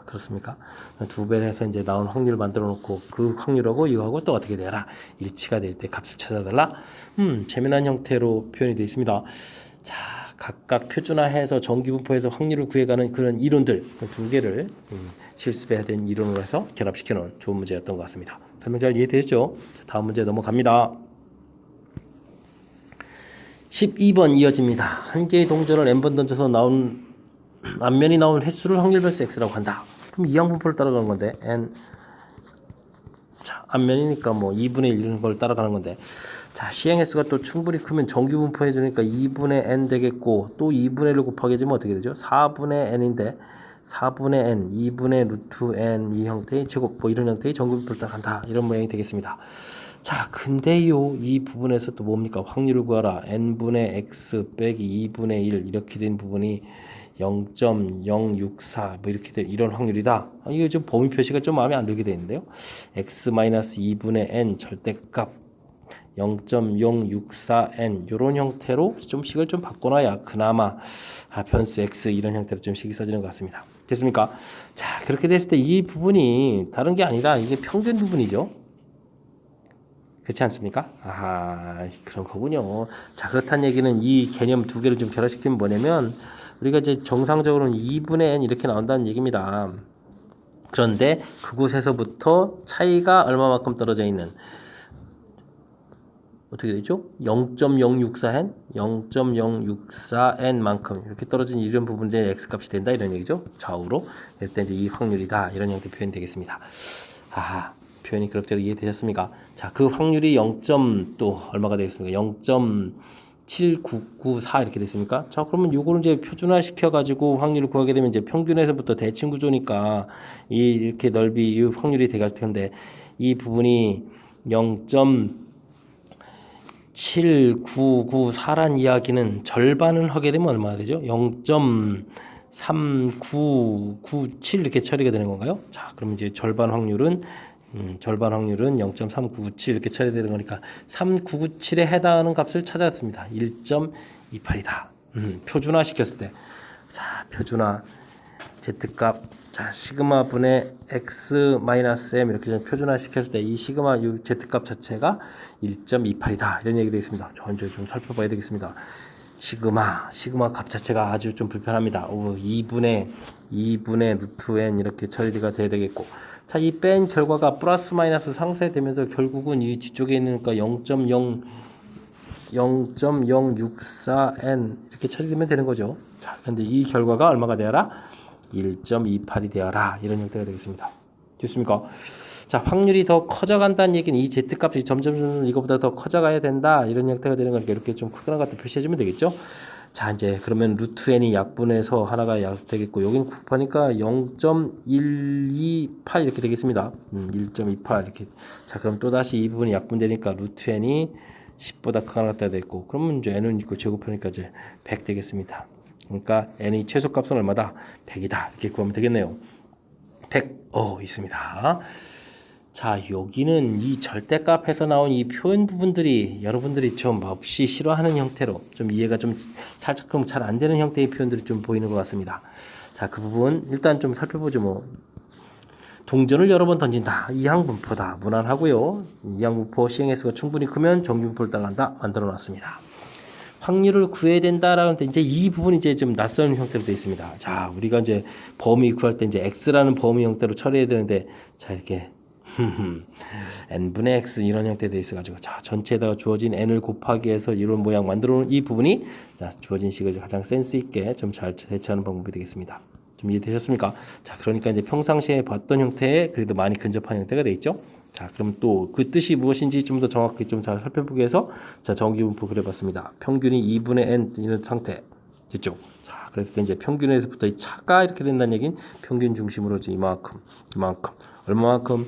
그렇습니까? 2배를 해서 이제 나온 확률을 만들어 놓고 그 확률하고 이거하고 또 어떻게 되라? 일치가 될 때 값을 찾아달라? 재미난 형태로 표현이 되어 있습니다. 자, 각각 표준화해서 정기분포해서 확률을 구해가는 그런 이론들 2개를 실습해야 되는 이론으로 해서 결합시켜 놓은 좋은 문제였던 것 같습니다. 설명 잘 이해되셨죠? 다음 문제 넘어갑니다. 12번 이어집니다. 한 개의 동전을 n번 던져서 나온 앞면이 나온 횟수를 확률별수 x라고 한다. 그럼 이항분포를 따라가는 건데 n 자, 앞면이니까 뭐 2분의 1 이런 걸 따라가는 건데 자, 시행 횟수가 또 충분히 크면 정규분포 해주니까 2분의 n 되겠고 또 2분의 1을 곱하게 해주면 어떻게 되죠? 4분의 n인데 4분의 n, 2분의 루트 n 이 형태의 제곱 뭐 이런 형태의 정규분포를 따라간다 이런 모양이 되겠습니다. 자, 근데요 이 부분에서 또 뭡니까? 확률을 구하라. n분의 x 빼기 2분의 1 이렇게 된 부분이 0.064 뭐 이렇게 된 이런 확률이다. 이거 좀 범위 표시가 좀 마음에 안 들게 되는데요. x-2분의 n 절대값 0.064n 이런 형태로 좀 식을 좀 바꿔놔야 그나마 변수 x 이런 형태로 좀 식이 써지는 것 같습니다. 됐습니까? 자, 그렇게 됐을 때 이 부분이 다른 게 아니라 이게 평균 부분이죠. 그렇지 않습니까? 그런 거군요. 자, 그렇다는 얘기는 이 개념 2개를 좀 결합시키면 뭐냐면 우리가 이제 정상적으로는 2분의 n 이렇게 나온다는 얘기입니다. 그런데 그곳에서부터 차이가 얼마만큼 떨어져 있는 어떻게 되죠? 0.064n, 0.064n 만큼 이렇게 떨어진 이런 부분에 x값이 된다 이런 얘기죠. 좌우로. 그럴 때 이제 이 확률이다 이런 형태 표현이 되겠습니다. 표현이 그럭저럭 이해되셨습니까? 자, 그 확률이 0. 또 얼마가 되겠습니까? 0.7994 이렇게 됐습니까? 자, 그러면 요거를 이제 표준화 시켜 가지고 확률을 구하게 되면 이제 평균에서부터 대칭 구조니까 이렇게 넓이 이 확률이 돼갈 텐데 이 부분이 0.7994란 이야기는 절반을 하게 되면 얼마나 되죠? 0.3997 이렇게 처리가 되는 건가요? 자, 그러면 이제 절반 확률은 0.3997 이렇게 처리되는 거니까 3997에 해당하는 값을 찾았습니다. 1.28이다. 표준화 시켰을 때, 자, 표준화 z값, 자, 시그마 분의 x 마이너스 m 이렇게 표준화 시켰을 때 이 시그마 z값 자체가 1.28이다 이런 얘기 되어 있습니다. 먼저 좀 살펴봐야 되겠습니다. 시그마 값 자체가 아주 좀 불편합니다. 2분의 루트 n 이렇게 처리가 돼야 되겠고, 자, 이 뺀 결과가 플러스 마이너스 상쇄되면서 결국은 이 뒤쪽에 있는 거니까 0.064n 이렇게 처리되면 되는 거죠. 자, 근데 이 결과가 얼마가 되어라? 1.28이 되어라 이런 형태가 되겠습니다. 됐습니까? 자, 확률이 더 커져간다는 얘기는 이 z값이 점점 이거보다 더 커져가야 된다 이런 형태가 되는 거니까 이렇게 좀 크거나 같다 표시해주면 되겠죠. 자, 이제 그러면 루트 n이 약분해서 하나가 약되겠고 여기는 곱하니까 0.128 이렇게 되겠습니다. 1.28 이렇게. 자, 그럼 또 다시 이 부분이 약분되니까 루트 n이 10보다 크거나 같다 되겠고 그러면 이제 n은 있고 제곱하니까 이제 100 되겠습니다. 그러니까 n의 최소값은 얼마다? 100이다 이렇게 구하면 되겠네요. 100 있습니다. 자, 여기는 이 절대값에서 나온 이 표현 부분들이 여러분들이 좀 없이 싫어하는 형태로 좀 이해가 좀 살짝 잘 안 되는 형태의 표현들이 좀 보이는 것 같습니다. 자, 그 부분 일단 좀 살펴보죠. 뭐 동전을 여러 번 던진다. 이항분포다. 무난하고요. 이항분포 시행횟수가 충분히 크면 정규분포를 따라간다. 만들어 놨습니다. 확률을 구해야 된다라는 데 이제 이 부분이 이제 좀 낯선 형태로 되어 있습니다. 자, 우리가 이제 범위 구할 때 이제 x라는 범위 형태로 처리해야 되는데 자, 이렇게 n분의 x 이런 형태로 되어 있어가지고 자, 전체에다가 주어진 n을 곱하기 해서 이런 모양 만들어 놓은 이 부분이 자, 주어진 식을 가장 센스 있게 좀 잘 대처하는 방법이 되겠습니다. 좀 이해되셨습니까? 자, 그러니까 이제 평상시에 봤던 형태에 그래도 많이 근접한 형태가 되어 있죠. 자, 그럼 또 그 뜻이 무엇인지 좀 더 정확히 좀 잘 살펴보기 위해서 자, 정기분포 그려봤습니다. 평균이 2분의 n 이런 상태 됐죠. 자, 그래서 이제 평균에서부터 이 차가 이렇게 된다는 얘기는 평균 중심으로 이만큼 얼마만큼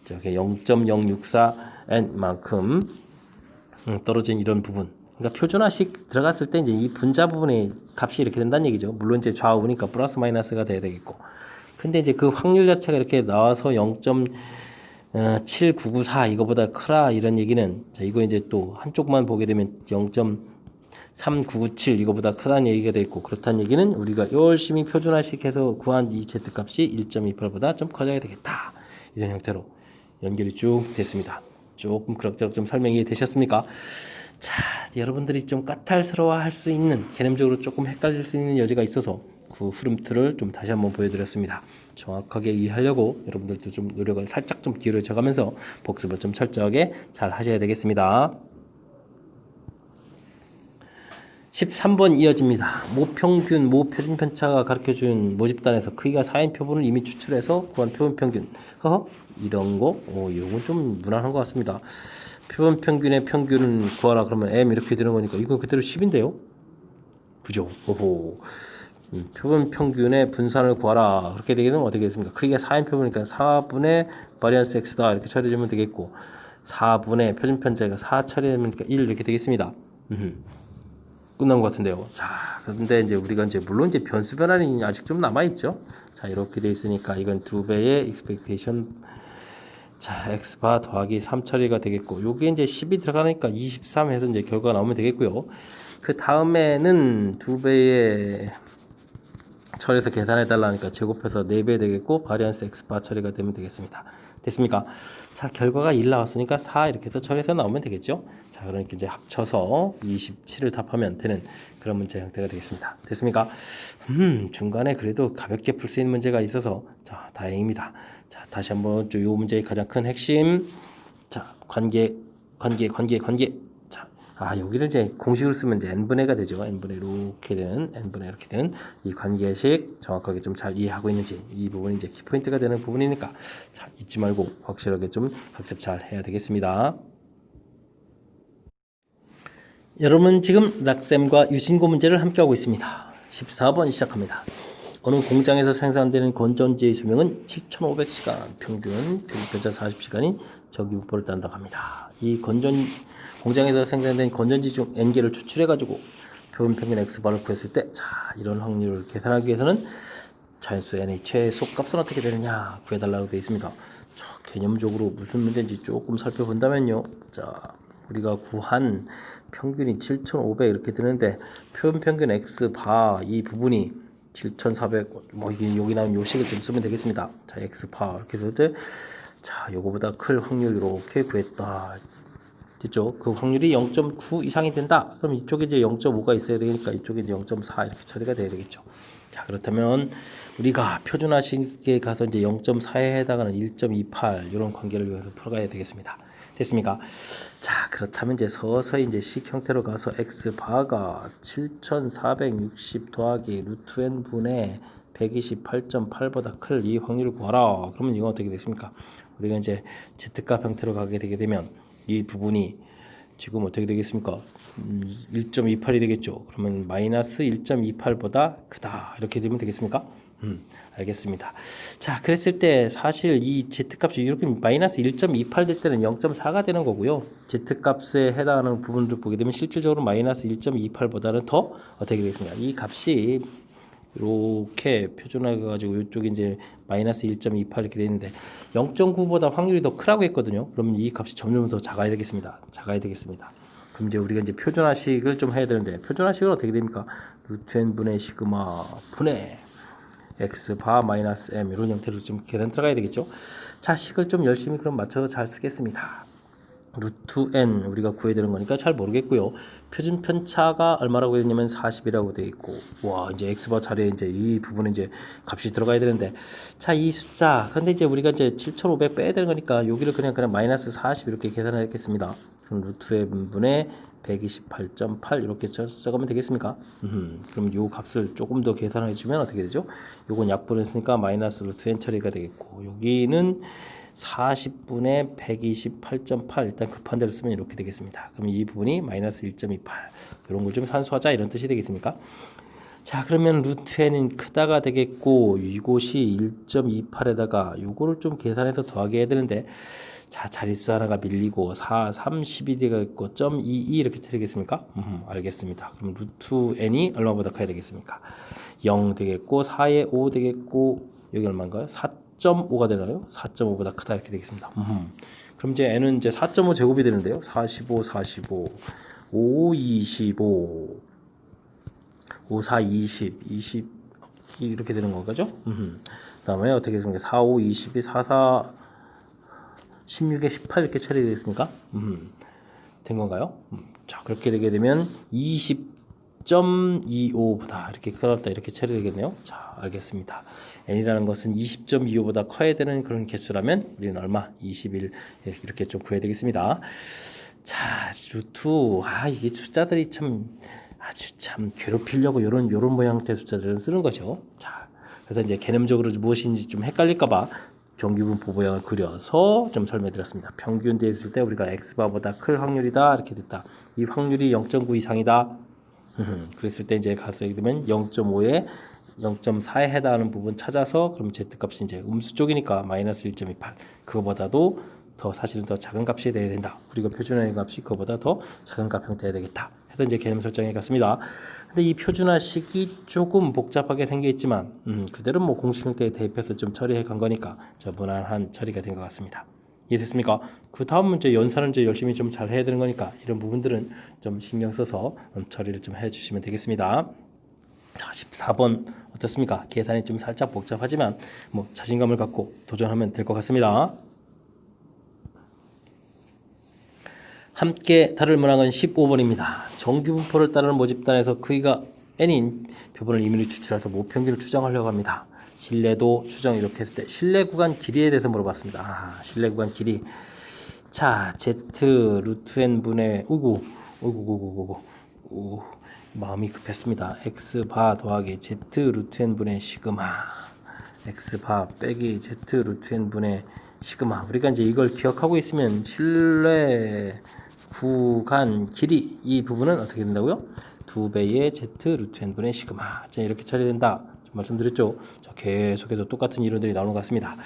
저게 0.064n만큼 떨어진 이런 부분. 그러니까 표준화식 들어갔을 때 이제 이 분자 부분의 값이 이렇게 된다는 얘기죠. 물론 이제 좌우니까 플러스 마이너스가 돼야 되겠고. 근데 이제 그 확률 자체가 이렇게 나와서 0.7994 이거보다 크라 이런 얘기는 자, 이거 이제 또 한쪽만 보게 되면 0.3997 이거보다 크다는 얘기가 돼 있고 그렇다는 얘기는 우리가 열심히 표준화식해서 구한 이 z값이 1.28보다 좀 커져야 되겠다. 이런 형태로 연결이 쭉 됐습니다. 조금 그럭저럭 좀 설명이 되셨습니까? 자, 여러분들이 좀 까탈스러워할 수 있는 개념적으로 조금 헷갈릴 수 있는 여지가 있어서 그 흐름틀을 좀 다시 한번 보여드렸습니다. 정확하게 이해하려고 여러분들도 좀 노력을 살짝 좀 기울여져가면서 복습을 좀 철저하게 잘 하셔야 되겠습니다. 13번 이어집니다. 모평균, 모표준편차가 가르쳐준 모집단에서 크기가 4인 표본을 이미 추출해서 구한 표본평균. 이런 거, 이건 좀 무난한 것 같습니다. 표본평균의 평균은 구하라 그러면 m 이렇게 되는 거니까 이건 그대로 10인데요. 그죠? 표본평균의 분산을 구하라. 그렇게 되면 어떻게 되겠습니까? 크기가 4인 표본이니까 4분의 바리언스 x다. 이렇게 처리해주면 되겠고 4분의 표준편차가 4 처리하면 1 이렇게 되겠습니다. 끝난 것 같은데요. 자, 그런데 이제 우리가 이제 물론 이제 변수 변환이 아직 좀 남아 있죠. 자, 이렇게 돼 있으니까 이건 2배의 expectation 자, x바 더하기 3 처리가 되겠고 요게 이제 10이 들어가니까 23 해서 이제 결과가 나오면 되겠고요. 그 다음에는 2배의 처리해서 계산해 달라니까 제곱해서 4배 되겠고 바리언스 x바 처리가 되면 되겠습니다. 됐습니까? 자, 결과가 1 나왔으니까 4 이렇게 해서 처리해서 나오면 되겠죠. 자, 그러니까 이제 합쳐서 27을 답하면 되는 그런 문제 형태가 되겠습니다. 됐습니까? 중간에 그래도 가볍게 풀 수 있는 문제가 있어서 자, 다행입니다. 자, 다시 한번 이 문제의 가장 큰 핵심 자, 관계 자, 여기를 이제 공식으로 쓰면 이제 n분의가 되죠. n분의 이렇게 되는 n분의 이렇게 되는 이 관계식 정확하게 좀 잘 이해하고 있는지 이 부분이 이제 키포인트가 되는 부분이니까 자, 잊지 말고 확실하게 좀 학습 잘 해야 되겠습니다. 여러분 지금 락쌤과 유신고 문제를 함께 하고 있습니다. 14번 시작합니다. 어느 공장에서 생산되는 건전지의 수명은 7,500시간, 평균 변자 40시간인 저기분포를 딴다고 합니다. 이 공장에서 생산된 건전지 중 n개를 추출해가지고 표본평균 x바를 구했을 때, 자, 이런 확률을 계산하기 위해서는 자연수 n의 최소값은 어떻게 되느냐 구해달라고 되어 있습니다. 자, 개념적으로 무슨 문제인지 조금 살펴본다면요. 자, 우리가 구한 평균이 7,500 이렇게 되는데 표본평균 x바 이 부분이 7,400 뭐 이게 여기 나온 요식을 좀 쓰면 되겠습니다. 자, x바 이렇게 해서 자, 요거보다 클 확률 이렇게 구했다. 됐죠? 그 확률이 0.9 이상이 된다. 그럼 이쪽에 이제 0.5가 있어야 되니까 이쪽에 이제 0.4 이렇게 처리가 돼야 되겠죠. 자, 그렇다면 우리가 표준화식에 가서 이제 0.4에 해당하는 1.28 이런 관계를 위해서 풀어가야 되겠습니다. 됐습니까? 자, 그렇다면 이제 서서히 이제 식 형태로 가서 x 바가 7,460 더하기 루트 n 분의 128.8보다 클 이 확률을 구하라. 그러면 이건 어떻게 되겠습니까? 우리가 이제 Z값 형태로 가게 되게 되면 이 부분이 지금 어떻게 되겠습니까? 1.28이 되겠죠. 그러면 마이너스 1.28보다 크다. 이렇게 되면 되겠습니까? 알겠습니다. 자, 그랬을 때 사실 이 Z값이 이렇게 마이너스 1.28 될 때는 0.4가 되는 거고요. Z값에 해당하는 부분을 보게 되면 실질적으로 마이너스 1.28보다는 더 어떻게 되겠습니까? 이 값이 이렇게 표준화해 가지고 이쪽이 이제 마이너스 1.28 이렇게 되는데 0.9보다 확률이 더 크라고 했거든요. 그러면 이 값이 점점 더 작아야 되겠습니다. 그럼 이제 우리가 이제 표준화식을 좀 해야 되는데 표준화식은 어떻게 됩니까? 루트 n 분의 시그마 분의 x 바 마이너스 m 이런 형태로 좀 계산 들어가야 되겠죠. 자, 식을 좀 열심히 그럼 맞춰서 잘 쓰겠습니다. 루트 n 우리가 구해야 되는 거니까 잘 모르겠고요. 표준 편차가 얼마라고 했냐면 40이라고 되어 있고, 와 이제 x바 자리에 이제 이 부분에 이제 값이 들어가야 되는데, 자 이 숫자 근데 이제 우리가 이제 7,500 빼야 되는 거니까 여기를 그냥 마이너스 40 이렇게 계산을 했겠습니다. 그럼 루트 n분의 128.8 이렇게 적으면 되겠습니까? 그럼 요 값을 조금 더 계산해 주면 어떻게 되죠? 요건 약분했으니까 마이너스 루트 n 처리가 되겠고, 여기는 40분의 128.8 일단 급한 대로 쓰면 이렇게 되겠습니다. 그럼 이 부분이 마이너스 1.28 이런 걸 좀 산수하자 이런 뜻이 되겠습니까? 자, 그러면 루트 n은 크다가 되겠고, 이곳이 1.28에다가 요거를 좀 계산해서 더하게 해야 되는데, 자 자릿수 하나가 밀리고 30이 되겠고 0.22 이렇게 되겠습니까? 알겠습니다. 그럼 루트 n이 얼마보다 커야 되겠습니까? 0 되겠고 4에 5 되겠고 여기 얼마인가요? 4.5가 되나요? 4.5보다 크다 이렇게 되겠습니다. 그럼 이제 n은 이제 4.5 제곱이 되는데요. 45, 5, 25, 5, 4, 20 이렇게 되는 거죠? 그 다음에 어떻게 되겠습니까? 4, 5, 22, 4, 4 16에 18 이렇게 처리되겠습니까? 된 건가요? 자, 그렇게 되게 되면 20.25보다 이렇게 크다 이렇게 처리되겠네요. 자, 알겠습니다. n이라는 것은 20.25보다 커야 되는 그런 개수라면 우리는 얼마? 21 이렇게 좀 구해야 되겠습니다. 자, 루트 이게 숫자들이 참 아주 참 괴롭히려고 요런 모양의 숫자들을 쓰는 거죠. 자, 그래서 이제 개념적으로 무엇인지 좀 헷갈릴까봐 정규분 보모양을 그려서 좀 설명드렸습니다. 평균 됐을 때 우리가 x바보다 클 확률이다 이렇게 됐다. 이 확률이 0.9 이상이다. 그랬을 때 이제 가서 되면 0.5에 0.4에 해당하는 부분 찾아서 그럼 z값이 이제 음수 쪽이니까 마이너스 1.28 그거보다도 더 사실은 더 작은 값이 돼야 된다. 우리가 표준화의 값이 그거보다 더 작은 값 형태가 되겠다. 해서 이제 개념 설정해 갔습니다. 근데 이 표준화식이 조금 복잡하게 생겨 있지만 그대로 뭐 공식 형태에 대입해서 좀 처리해 간 거니까 저 무난한 처리가 된 것 같습니다. 이해됐습니까? 그 다음 문제 연산은 이제 열심히 좀 잘 해야 되는 거니까 이런 부분들은 좀 신경 써서 처리를 좀 해주시면 되겠습니다. 자, 14번 어떻습니까? 계산이 좀 살짝 복잡하지만 뭐 자신감을 갖고 도전하면 될 것 같습니다. 함께 다룰 문항은 15번입니다. 정규분포를 따르는 모집단에서 크기가 n인 표본을 임의로 추출해서 모평균을 추정하려고 합니다. 신뢰도 추정 이렇게 했을 때 신뢰 구간 길이에 대해서 물어봤습니다. 신뢰 구간 길이. 자, z 루트 n 분의 오구 마음이 급했습니다. x 바 더하기 z 루트 n 분의 시그마 x 바 빼기 z 루트 n 분의 시그마. 우리가 이제 이걸 기억하고 있으면 신뢰 구간 길이 이 부분은 어떻게 된다고요? 2배의 z 루트 n 분의 시그마. 자, 이렇게 처리된다. 말씀드렸죠. 자, 계속해서 똑같은 이론들이 나오는 것 같습니다.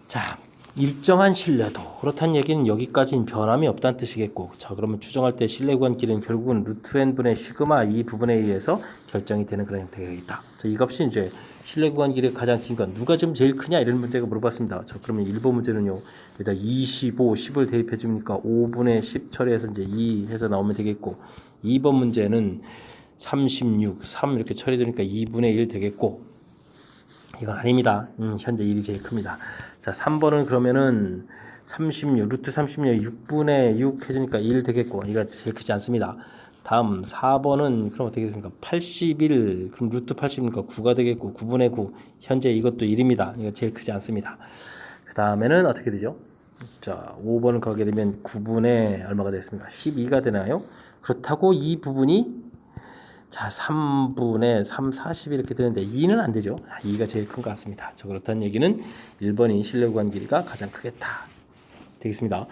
자, 일정한 신뢰도. 그렇다는 얘기는 여기까지는 변함이 없다는 뜻이겠고, 자, 그러면 추정할 때 신뢰 구간 길이는 결국은 루트 n 분의 시그마 이 부분에 의해서 결정이 되는 그런 형태가 있다. 자, 이 값이 이제 신뢰 구간 길이가 가장 긴 건 누가 좀 제일 크냐 이런 문제가 물어봤습니다. 자, 그러면 1번 문제는요. 여기다 25, 10을 대입해 주니까 5분의 10 처리해서 이제 2 해서 나오면 되겠고, 2번 문제는 36, 3 이렇게 처리되니까 2분의 1 되겠고, 이건 아닙니다. 현재 1이 제일 큽니다. 자, 3번은 그러면은 36, 루트 36, 6분의 6 해주니까 1 되겠고, 이거 제일 크지 않습니다. 다음 4번은 그럼 어떻게 되겠습니까? 81, 그럼 루트 80이니까 9가 되겠고, 9분의 9, 현재 이것도 1입니다. 이거 제일 크지 않습니다. 그 다음에는 어떻게 되죠? 자, 5번을 가게 되면 9분의 얼마가 되겠습니까? 12가 되나요? 그렇다고 이 부분이 자, 3분의 3, 40 이렇게 되는데 2는 안 되죠. 2가 제일 큰 것 같습니다. 저 그렇다는 얘기는 1번인 실내 구간 길이가 가장 크겠다. 되겠습니다.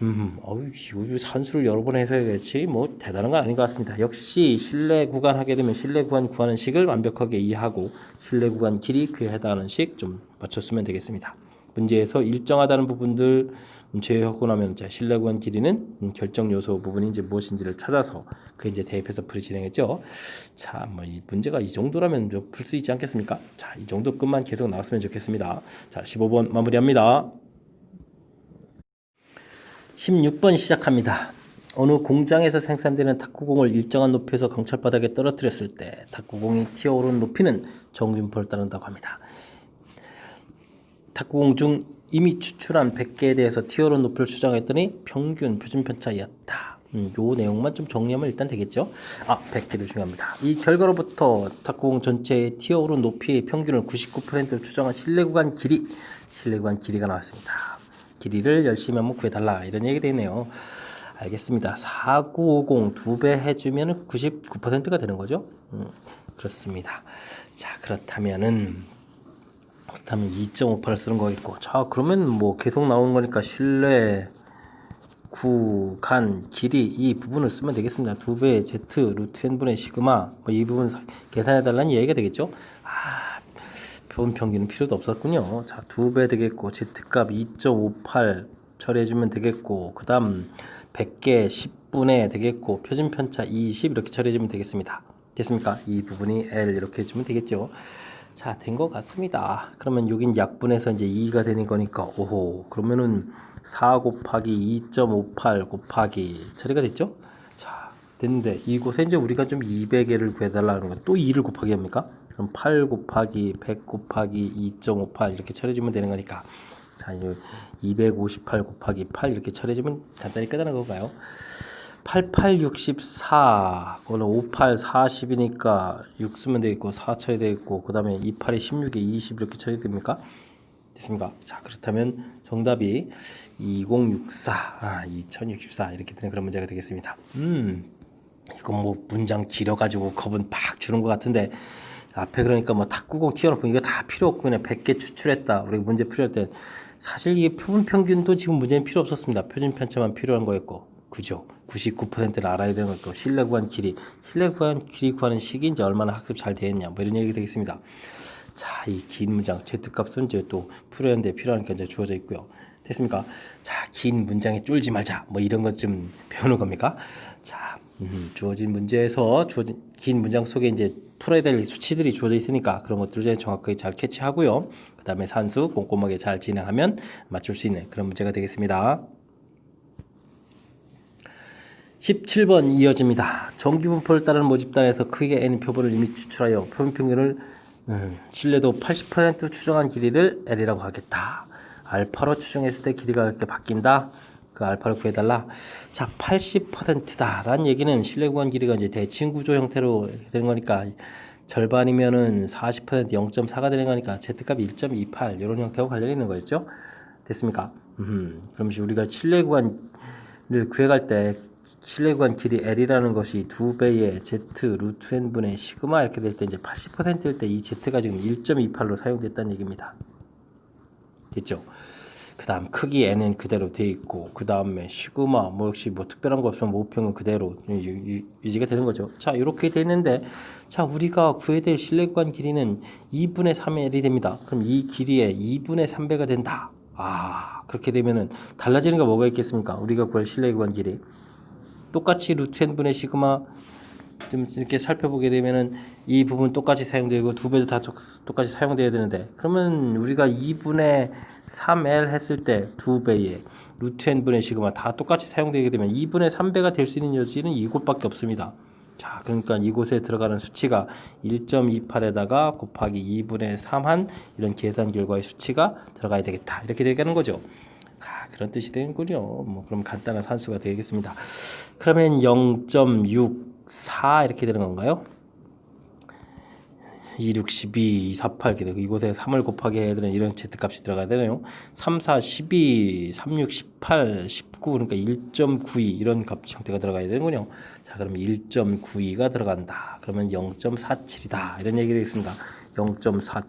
이거 산수를 여러 번 해서 그렇지 뭐 대단한 건 아닌 것 같습니다. 역시 실내 구간 하게 되면 실내 구간 구하는 식을 완벽하게 이해하고 실내 구간 길이 그에 해당하는 식 좀 맞췄으면 되겠습니다. 문제에서 일정하다는 부분들 제외하고 나면 이제 실내 구간 길이는 결정 요소 부분이 이제 무엇인지를 찾아서 그 이제 대입해서 풀이 진행했죠. 자, 뭐 이 문제가 이 정도라면 풀 수 있지 않겠습니까? 자, 이 정도 끝만 계속 나왔으면 좋겠습니다. 자, 15번 마무리합니다. 16번 시작합니다. 어느 공장에서 생산되는 탁구공을 일정한 높이에서 강철바닥에 떨어뜨렸을 때 탁구공이 튀어오른 높이는 정균포를 따른다고 합니다. 탁구공 중 이미 추출한 100개에 대해서 튀어오른 높이를 추정했더니 평균 표준 편차이었다. 요 내용만 좀 정리하면 일단 되겠죠. 100개도 중요합니다. 이 결과로부터 탁구공 전체의 튀어오른 높이의 평균을 99%로 추정한 실내 구간 길이가 나왔습니다. 길이를 열심히 한번 구해달라 이런 얘기 되네요. 알겠습니다. 4950 2배 해주면 99%가 되는 거죠. 그렇습니다. 자, 그렇다면 2.58을 쓰는 거겠고, 자, 그러면 뭐 계속 나오는 거니까 실내 구간 길이 이 부분을 쓰면 되겠습니다. 2배의 z 루트 n분의 시그마 뭐 이 부분 계산해 달라는 얘기가 되겠죠. 표본 평균은 필요도 없었군요. 자, 2배 되겠고 z값 2.58 처리해주면 되겠고, 그 다음 100개 10분의 되겠고 표준 편차 20 이렇게 처리해주면 되겠습니다. 됐습니까? 이 부분이 L 이렇게 해주면 되겠죠. 자, 된 것 같습니다. 그러면 여긴 약분해서 이제 2가 되는 거니까, 오호, 그러면은 4 곱하기 2.58 곱하기 처리가 됐죠? 자, 됐는데 이곳에 이제 우리가 좀 200개를 구해달라는 건 또 2를 곱하기 합니까? 그럼 8 곱하기 100 곱하기 2.58 이렇게 처리해주면 되는 거니까, 자, 이제 258 곱하기 8 이렇게 처리해주면 간단히 끝나는 건가요? 88, 64, 그거는 58, 40이니까 6 쓰면 되겠고 4 처리되겠고, 그 다음에 28에 16에 20 이렇게 처리됩니까? 됐습니까? 자, 그렇다면 정답이 2064, 2064 이렇게 되는 그런 문제가 되겠습니다. 이건 뭐 문장 길어가지고 겁은 팍 주는 것 같은데, 앞에 그러니까 뭐 탁구공 튀어놓고 이거 다 필요 없고 그냥 100개 추출했다. 우리 문제 풀이할 때 사실 이게 표본 평균도 지금 문제는 필요 없었습니다. 표준 편차만 필요한 거였고, 그죠? 99%를 알아야 되는 것도 실내 구간 길이 구하는 식이 이제 얼마나 학습 잘 되었냐 뭐 이런 얘기 되겠습니다. 자, 이 긴 문장 z값은 이제 또 풀어야하는데 필요하니까 이제 주어져 있고요. 됐습니까? 자, 긴 문장에 쫄지 말자 뭐 이런 것 좀 배우는 겁니까? 자, 주어진 문제에서 주어진 긴 문장 속에 이제 풀어야 될 수치들이 주어져 있으니까 그런 것들을 정확하게 잘 캐치하고요. 그 다음에 산수 꼼꼼하게 잘 진행하면 맞출 수 있는 그런 문제가 되겠습니다. 17번 이어집니다. 정기분포를 따르는 모집단에서 크게 n 표본을 이미 추출하여 표본 평균을 신뢰도 80% 추정한 길이를 L이라고 하겠다. 알파로 추정했을 때 길이가 이렇게 바뀐다. 그 알파를 구해달라. 자, 80%다라는 얘기는 실내 구간 길이가 이제 대칭 구조 형태로 되는 거니까 절반이면은 40% 0.4가 되는 거니까 z값이 1.28 이런 형태하고 관련이 있는 거였죠. 됐습니까? 그럼 우리가 실내 구간을 구해갈 때 실내 구간 길이 L이라는 것이 2배의 Z 루트 n분의 시그마 이렇게 될 때 이제 80%일 때 이 Z가 지금 1.28로 사용됐다는 얘기입니다. 됐죠? 그 다음 크기 N은 그대로 돼 있고, 그 다음에 시그마 뭐 역시 뭐 특별한 거 없으면 모평은 그대로 유지가 되는 거죠. 자, 이렇게 되는데, 자, 우리가 구해야 될 실내 구간 길이는 2분의 3의 L이 됩니다. 그럼 이 길이의 2분의 3배가 된다. 그렇게 되면은 달라지는 거 뭐가 있겠습니까? 우리가 구할 실내 구간 길이 똑같이 루트 n분의 시그마 좀 이렇게 살펴보게 되면은 이 부분 똑같이 사용되고 2배도 다 똑같이 사용돼야 되는데, 그러면 우리가 2분의 3L 했을 때 2배의 루트 n분의 시그마 다 똑같이 사용되게 되면 2분의 3배가 될 수 있는 여지는 이곳밖에 없습니다. 자, 그러니까 이곳에 들어가는 수치가 1.28에다가 곱하기 2분의 3한 이런 계산 결과의 수치가 들어가야 되겠다. 이렇게 되는 거죠. 그런 뜻이 되는군요. 뭐 그럼 간단한 산수가 되겠습니다. 그러면 0.64 이렇게 되는 건가요? 2, 6, 12, 2, 4, 8 이렇게 되고, 이곳에 3을 곱하기 해야 되는 이런 z값이 들어가야 되네요. 3, 4, 12, 3, 6, 18, 19 그러니까 1.92 이런 값 형태가 들어가야 되는군요. 자, 그럼 1.92가 들어간다. 그러면 0.47이다. 이런 얘기 되겠습니다. 0.47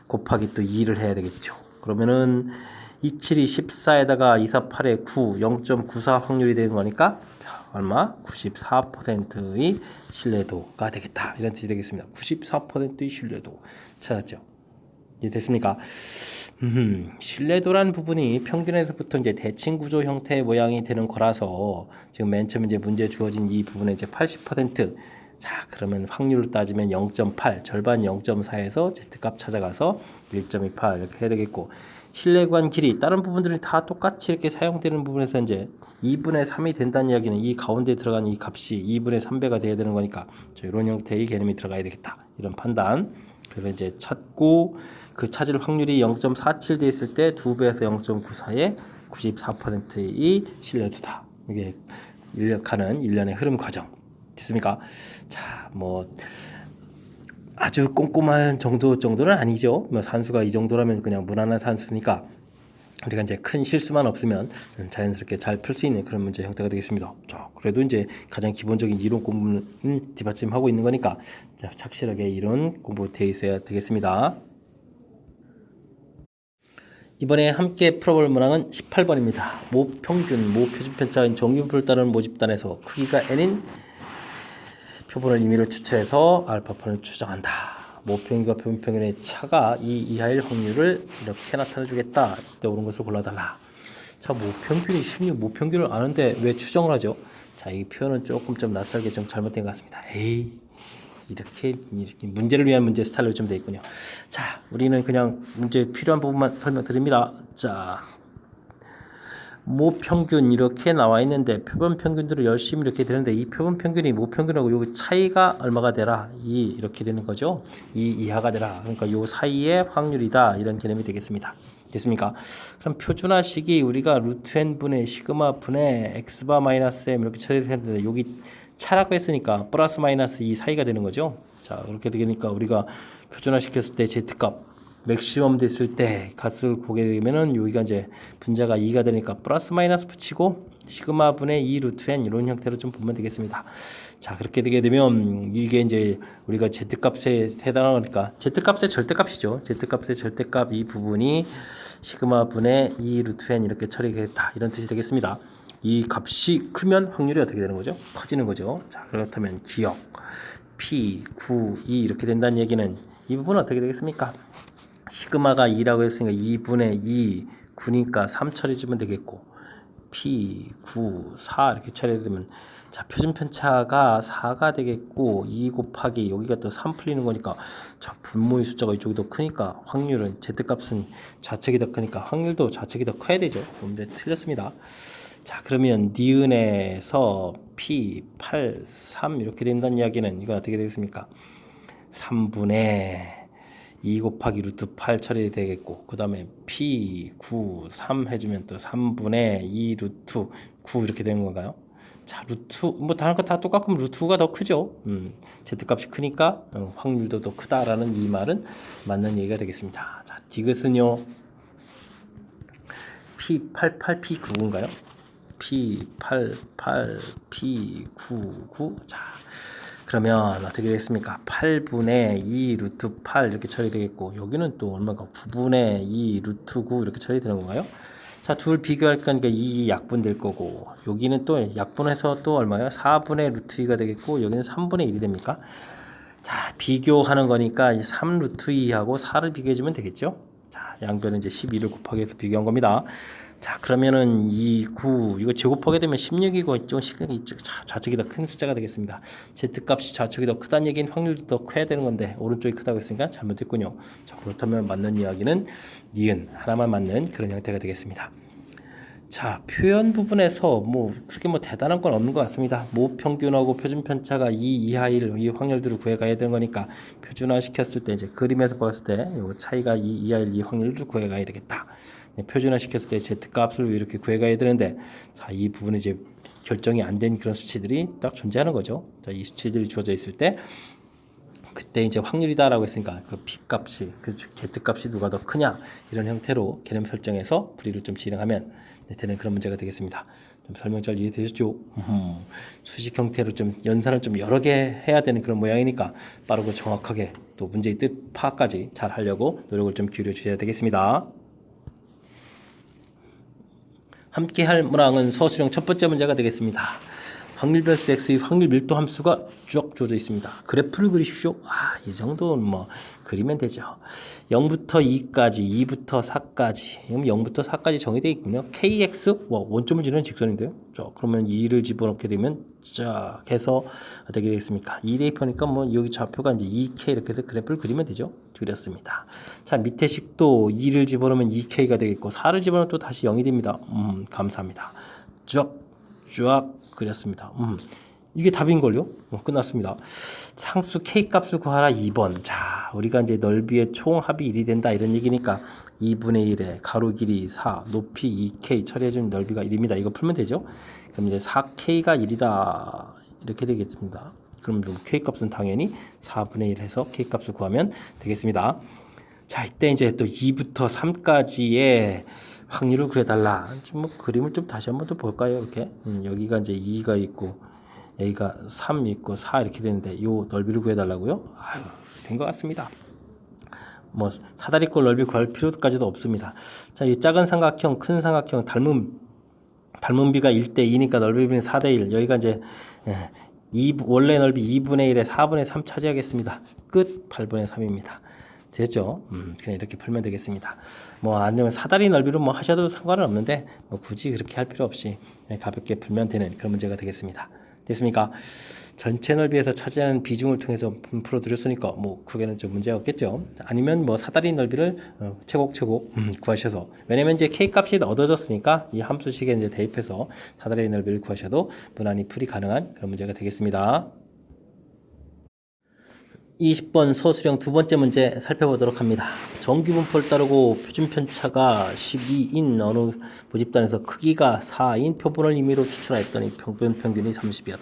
곱하기 또 2를 해야 되겠죠. 그러면은 27이 14에다가 248에 9, 0.94 확률이 되는 거니까 자, 얼마? 94%의 신뢰도가 되겠다. 이런 뜻이 되겠습니다. 94%의 신뢰도 찾았죠. 이해 됐습니까? 신뢰도라는 부분이 평균에서부터 이제 대칭 구조 형태의 모양이 되는 거라서 지금 맨 처음 이제 문제 주어진 이 부분에 이제 80%. 자, 그러면 확률을 따지면 0.8, 절반 0.4에서 Z값 찾아가서 1.28 이렇게 해야 되겠고, 신뢰관 길이 다른 부분들은 다 똑같이 이렇게 사용되는 부분에서 이제 2분의 3이 된다는 이야기는 이 가운데 들어간 이 값이 2분의 3배가 돼야 되는 거니까 이런 형태의 개념이 들어가야 되겠다. 이런 판단. 그래서 이제 찾고 그 찾을 확률이 0.47 돼 있을 때 2배에서 0.94에 94%의 신뢰도다. 이게 가는 일련의 흐름 과정. 됐습니까? 자, 뭐 아주 꼼꼼한 정도는 아니죠. 뭐 산수가 이 정도라면 그냥 무난한 산수니까 우리가 이제 큰 실수만 없으면 자연스럽게 잘 풀 수 있는 그런 문제 형태가 되겠습니다. 자, 그래도 이제 가장 기본적인 이론 공부는 뒷받침하고 있는 거니까 자, 착실하게 이론 공부되어 있어야 되겠습니다. 이번에 함께 풀어볼 문항은 18번입니다. 모평균, 모표준편차인 정규분을 따르는 모집단에서 크기가 n인 표본을 임의로 추출해서 알파폰을 추정한다. 모평균과 표본평균의 차가 2 이하일 확률을 이렇게 나타내주겠다. 이때 옳은 것을 골라달라. 자, 모평균이 16, 모평균을 아는데 왜 추정을 하죠? 자, 이 표현은 조금 좀 낯설게 좀 잘못된 것 같습니다. 에이, 이렇게 문제를 위한 문제 스타일로 좀 되어 있군요. 자, 우리는 그냥 문제 필요한 부분만 설명드립니다. 자, 모평균 이렇게 나와 있는데 표본 평균들을 열심히 이렇게 되는데 이 표본 평균이 모평균하고 요 차이가 얼마가 되라 이렇게 되는 거죠. 2 이하가 되라. 그러니까 요 사이의 확률이다. 이런 개념이 되겠습니다. 됐습니까? 그럼 표준화식이 우리가 루트 n 분의 시그마 분의 x바 마이너스 m 이렇게 처리했는데 여기 차라고 했으니까 플러스 마이너스 이 사이가 되는 거죠. 자, 그렇게 되니까 우리가 표준화 시켰을 때 z값 맥시멈 됐을 때 값을 보게 되면은 여기가 이제 분자가 2가 되니까 플러스 마이너스 붙이고 시그마 분의 2 루트 n 이런 형태로 좀 보면 되겠습니다. 자, 그렇게 되게 되면 이게 이제 우리가 z값에 해당하니까 z값의 절대값이죠. z값의 절대값 이 부분이 시그마 분의 2 루트 n 이렇게 처리되겠다. 이런 뜻이 되겠습니다. 이 값이 크면 확률이 어떻게 되는 거죠? 커지는 거죠. 자, 그렇다면 기억 P, 9, 2 이렇게 된다는 얘기는 이 부분은 어떻게 되겠습니까? 시그마가 2라고 했으니까 2분의 2, 9니까 3 처리해주면 되겠고 P, 9, 4 이렇게 처리되면 자, 표준편차가 4가 되겠고 2 곱하기 여기가 또 3 풀리는 거니까 자, 분모의 숫자가 이쪽이 더 크니까 확률은 Z값은 좌측이 더 크니까 확률도 좌측이 더 커야 되죠. 근데 틀렸습니다. 자, 그러면 니은에서 P, 8, 3 이렇게 된다는 이야기는 이거 어떻게 되겠습니까? 3분의 2 곱하기 루트 8 처리되겠고 그 다음에 P, 9, 3 해주면 또 3분의 2 루트 9 이렇게 되는 건가요? 자, 루트 뭐 다른 거 다 똑같고 루트가 더 크죠. Z값이 크니까 확률도 더 크다라는 이 말은 맞는 얘기가 되겠습니다. 자, 디귿은요 P88, P99인가요? P88, P99 자, 그러면 어떻게 되겠습니까? 8분의 2 루트 8 이렇게 처리되겠고 여기는 또 얼마가 9분의 2 루트 9 이렇게 처리되는 건가요? 자, 둘 비교할 거니까 2 약분될 거고 여기는 또 약분해서 또 얼마요? 4분의 루트 2가 되겠고 여기는 3분의 1이 됩니까? 자, 비교하는 거니까 3 루트 2하고 4를 비교해주면 되겠죠? 자, 양변은 이제 12를 곱하기 해서 비교한 겁니다. 자, 그러면은 2, 9 이거 제곱하게 되면 16이고 이쪽 좌측이 더 큰 숫자가 되겠습니다. Z값이 좌측이 더 크다는 얘기는 확률도 더 커야 되는 건데 오른쪽이 크다고 했으니까 잘못했군요. 자, 그렇다면 맞는 이야기는 니은 하나만 맞는 그런 형태가 되겠습니다. 자, 표현 부분에서 뭐 그렇게 뭐 대단한 건 없는 것 같습니다. 모평균하고 표준편차가 2 이하일 이 확률들을 구해가야 되는 거니까 표준화 시켰을 때 이제 그림에서 봤을 때 요 차이가 2 이하일 이 확률을 구해가야 되겠다. 표준화 시켰을 때 Z값을 이렇게 구해가야 되는데 자, 이 부분은 이제 결정이 안 된 그런 수치들이 딱 존재하는 거죠. 자, 이 수치들이 주어져 있을 때 그때 이제 확률이다라고 했으니까 그 P값이 그 Z값이 누가 더 크냐 이런 형태로 개념 설정해서 풀이를 좀 진행하면 되는 그런 문제가 되겠습니다. 좀 설명 잘 이해되셨죠? 수식 형태로 좀 연산을 좀 여러 개 해야 되는 그런 모양이니까 빠르고 정확하게 또 문제의 뜻 파악까지 잘 하려고 노력을 좀 기울여 주셔야 되겠습니다. 함께 할 문항은 서술형 첫 번째 문제가 되겠습니다. 확률별수 x의 확률 밀도 함수가 쭉 주어져 있습니다. 그래프를 그리십시오. 이 정도는 뭐 그리면 되죠. 0부터 2까지, 2부터 4까지. 0부터 4까지 정의되어 있군요. kx, 원점을 지르는 직선인데요. 자, 그러면 2를 집어넣게 되면 쫙 해서 어떻게 되겠습니까? 2 대입하니까 뭐 여기 좌표가 이제 2k 이렇게 해서 그래프를 그리면 되죠. 그렸습니다. 자, 밑에 식도 2를 집어넣으면 2k가 되겠고 4를 집어넣으면 또 다시 0이 됩니다. 감사합니다. 쫙 그렸습니다. 이게 답인걸요? 끝났습니다. 상수 K 값을 구하라 2번. 자, 우리가 이제 넓이의 총합이 1이 된다 이런 얘기니까 2분의 1에 가로 길이 4, 높이 2K 처리해주는 넓이가 1입니다. 이거 풀면 되죠? 그럼 이제 4K가 1이다. 이렇게 되겠습니다. 그럼 K 값은 당연히 4분의 1 해서 K 값을 구하면 되겠습니다. 자, 이때 이제 또 2부터 3까지의 확률을 구해달라. 뭐 그림을 좀 다시 한번 더 볼까요? 이렇게 여기가 이제 2가 있고 여기가 3 있고 4 이렇게 되는데 요 넓이를 구해달라고요? 된 것 같습니다. 뭐 사다리꼴 넓이 구할 필요까지도 없습니다. 자, 이 작은 삼각형, 큰 삼각형 닮은 비가 1대2니까 넓이 비는 4대1. 여기가 이제 원래 넓이 2분의 1에 4분의 3 차지하겠습니다. 끝 8분의 3입니다. 되죠? 그냥 이렇게 풀면 되겠습니다. 뭐 아니면 사다리 넓이로 뭐 하셔도 상관은 없는데 뭐 굳이 그렇게 할 필요 없이 가볍게 풀면 되는 그런 문제가 되겠습니다. 됐습니까? 전체 넓이에서 차지하는 비중을 통해서 풀어드렸으니까 뭐 그게는 좀 문제가 없겠죠. 아니면 뭐 사다리 넓이를 최곡 구하셔서, 왜냐면 이제 k 값이 얻어졌으니까 이 함수식에 이제 대입해서 사다리 넓이를 구하셔도 무난히 풀이 가능한 그런 문제가 되겠습니다. 20번 서술형 두 번째 문제 살펴보도록 합니다. 정규분포를 따르고 표준편차가 12인 어느 모집단에서 크기가 4인 표본을 임의로 추출하였더니 평균이 30이었다.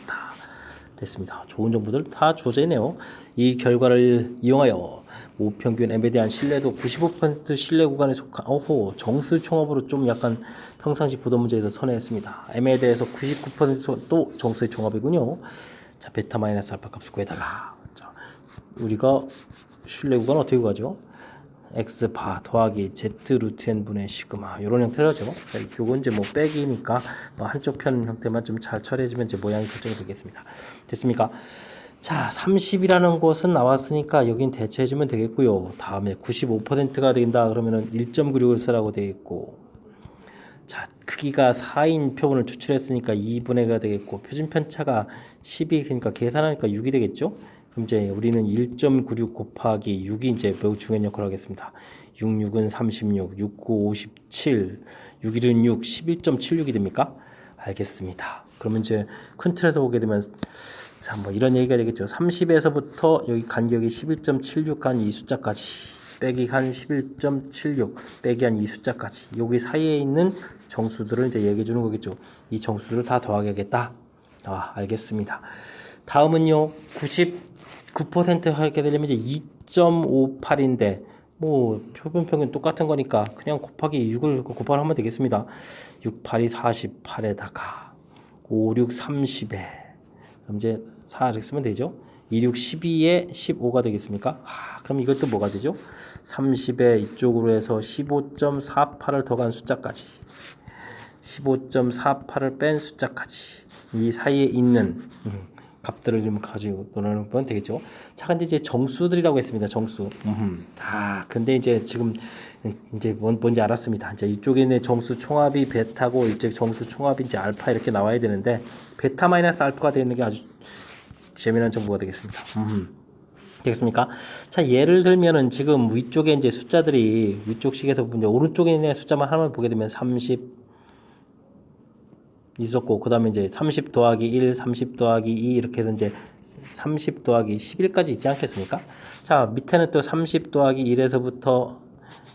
됐습니다. 좋은 정보들 다 주어져 있네요. 이 결과를 이용하여 모평균 M에 대한 신뢰도 95% 신뢰 구간에 속한 정수 총합으로 좀 약간 평상시 보던 문제에서 선회했습니다. M에 대해서 99%도 정수의 총합이군요. 자, 베타 마이너스 알파 값을 구해달라. 우리가 신뢰 구간 어떻게 구하죠? x 바 더하기 z 루트 n 분의 시그마 이런 형태로 하죠. 이건 이제 뭐 빼기니까 뭐 한쪽 편 형태만 좀 잘 처리해주면 이제 모양이 결정이 되겠습니다. 됐습니까? 자, 30이라는 것은 나왔으니까 여긴 대체해주면 되겠고요. 다음에 95%가 된다 그러면은 1.96을 쓰라고 되어 있고, 자, 크기가 4인 표본을 추출했으니까 2분의 가 되겠고, 표준 편차가 12, 그러니까 계산하니까 6이 되겠죠. 그럼 이제 우리는 1.96 곱하기 6이 이제 매우 중요한 역할을 하겠습니다. 6, 6은 36, 6, 9, 57, 6, 1은 6, 11.76이 됩니까? 알겠습니다. 그러면 이제 큰 틀에서 보게 되면, 자, 뭐 이런 얘기가 되겠죠. 30에서부터 여기 간격이 11.76 한 이 숫자까지 빼기 한 11.76 빼기 한 이 숫자까지 여기 사이에 있는 정수들을 이제 얘기해 주는 거겠죠. 이 정수들을 다 더하겠다. 알겠습니다. 다음은요, 99% 하게 되려면 이제 2.58인데 뭐 표본 평균 똑같은 거니까 그냥 곱하기 6을 곱하면 되겠습니다. 6, 8이 48에다가 5, 6, 30에 그럼 이제 4 이렇게 쓰면 되죠. 2, 6, 12에 15가 되겠습니까? 그럼 이것도 뭐가 되죠? 30에 이쪽으로 해서 15.48을 더한 숫자까지 15.48을 뺀 숫자까지 이 사이에 있는 값들을 좀 가지고 노는 되겠죠. 자, 근데 이제 정수들이라고 했습니다. 정수. 근데 이제 지금 이제 뭔지 알았습니다. 이제 이쪽에 있는 정수 총합이 베타고 이쪽 정수 총합이 이제 알파 이렇게 나와야 되는데 베타 마이너스 알파가 되어 있는 게 아주 재미난 정보가 되겠습니다. 되겠습니까? 자, 예를 들면은 지금 위쪽에 이제 숫자들이 위쪽식에서 이제 오른쪽에 있는 숫자만 하나만 보게 되면 30 있었고, 그 다음에 이제 30 더하기 1, 30 더하기 2 이렇게 해서 이제 30 더하기 11까지 있지 않겠습니까? 자, 밑에는 또 30 더하기 1에서부터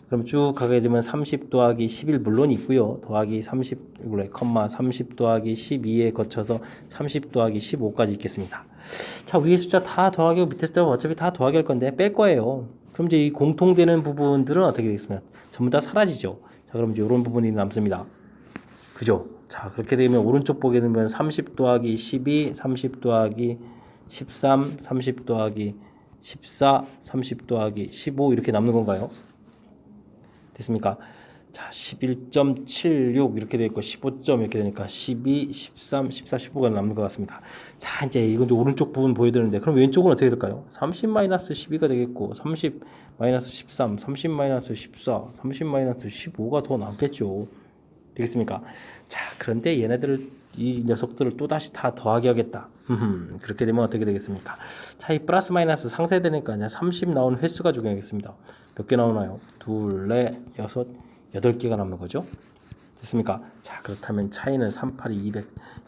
그럼 쭉 가게 되면 30 더하기 11 물론 있고요. 더하기 30, 컴마 30 더하기 12에 거쳐서 30 더하기 15까지 있겠습니다. 자, 위에 숫자 다 더하기 밑에 숫자 어차피 다 더하기 할 건데 뺄 거예요. 그럼 이제 이 공통되는 부분들은 어떻게 되겠습니까? 전부 다 사라지죠. 자, 그럼 이제 이런 부분이 남습니다. 그죠? 자, 그렇게 되면 오른쪽 보게 되면 30 더하기 12, 30 더하기 13, 30 더하기 14, 30 더하기 15 이렇게 남는 건가요? 됐습니까? 자, 11.76 이렇게 되어 있고 15점 이렇게 되니까 12, 13, 14, 15가 남는 것 같습니다. 자, 이제 이건 좀 오른쪽 부분 보여드리는데 그럼 왼쪽은 어떻게 될까요? 30-12가 되겠고 30-13, 30-14, 30-15가 더 남겠죠. 되겠습니까? 자, 그런데 이 녀석들을 또 다시 다 더하기 하겠다. 그렇게 되면 어떻게 되겠습니까? 자, 이 플러스 마이너스 상쇄되니까 이제 30 나오는 횟수가 중요하겠습니다. 몇 개 나오나요? 둘, 넷, 여섯, 8개가 남는 거죠. 됐습니까? 자, 그렇다면 차이는 382,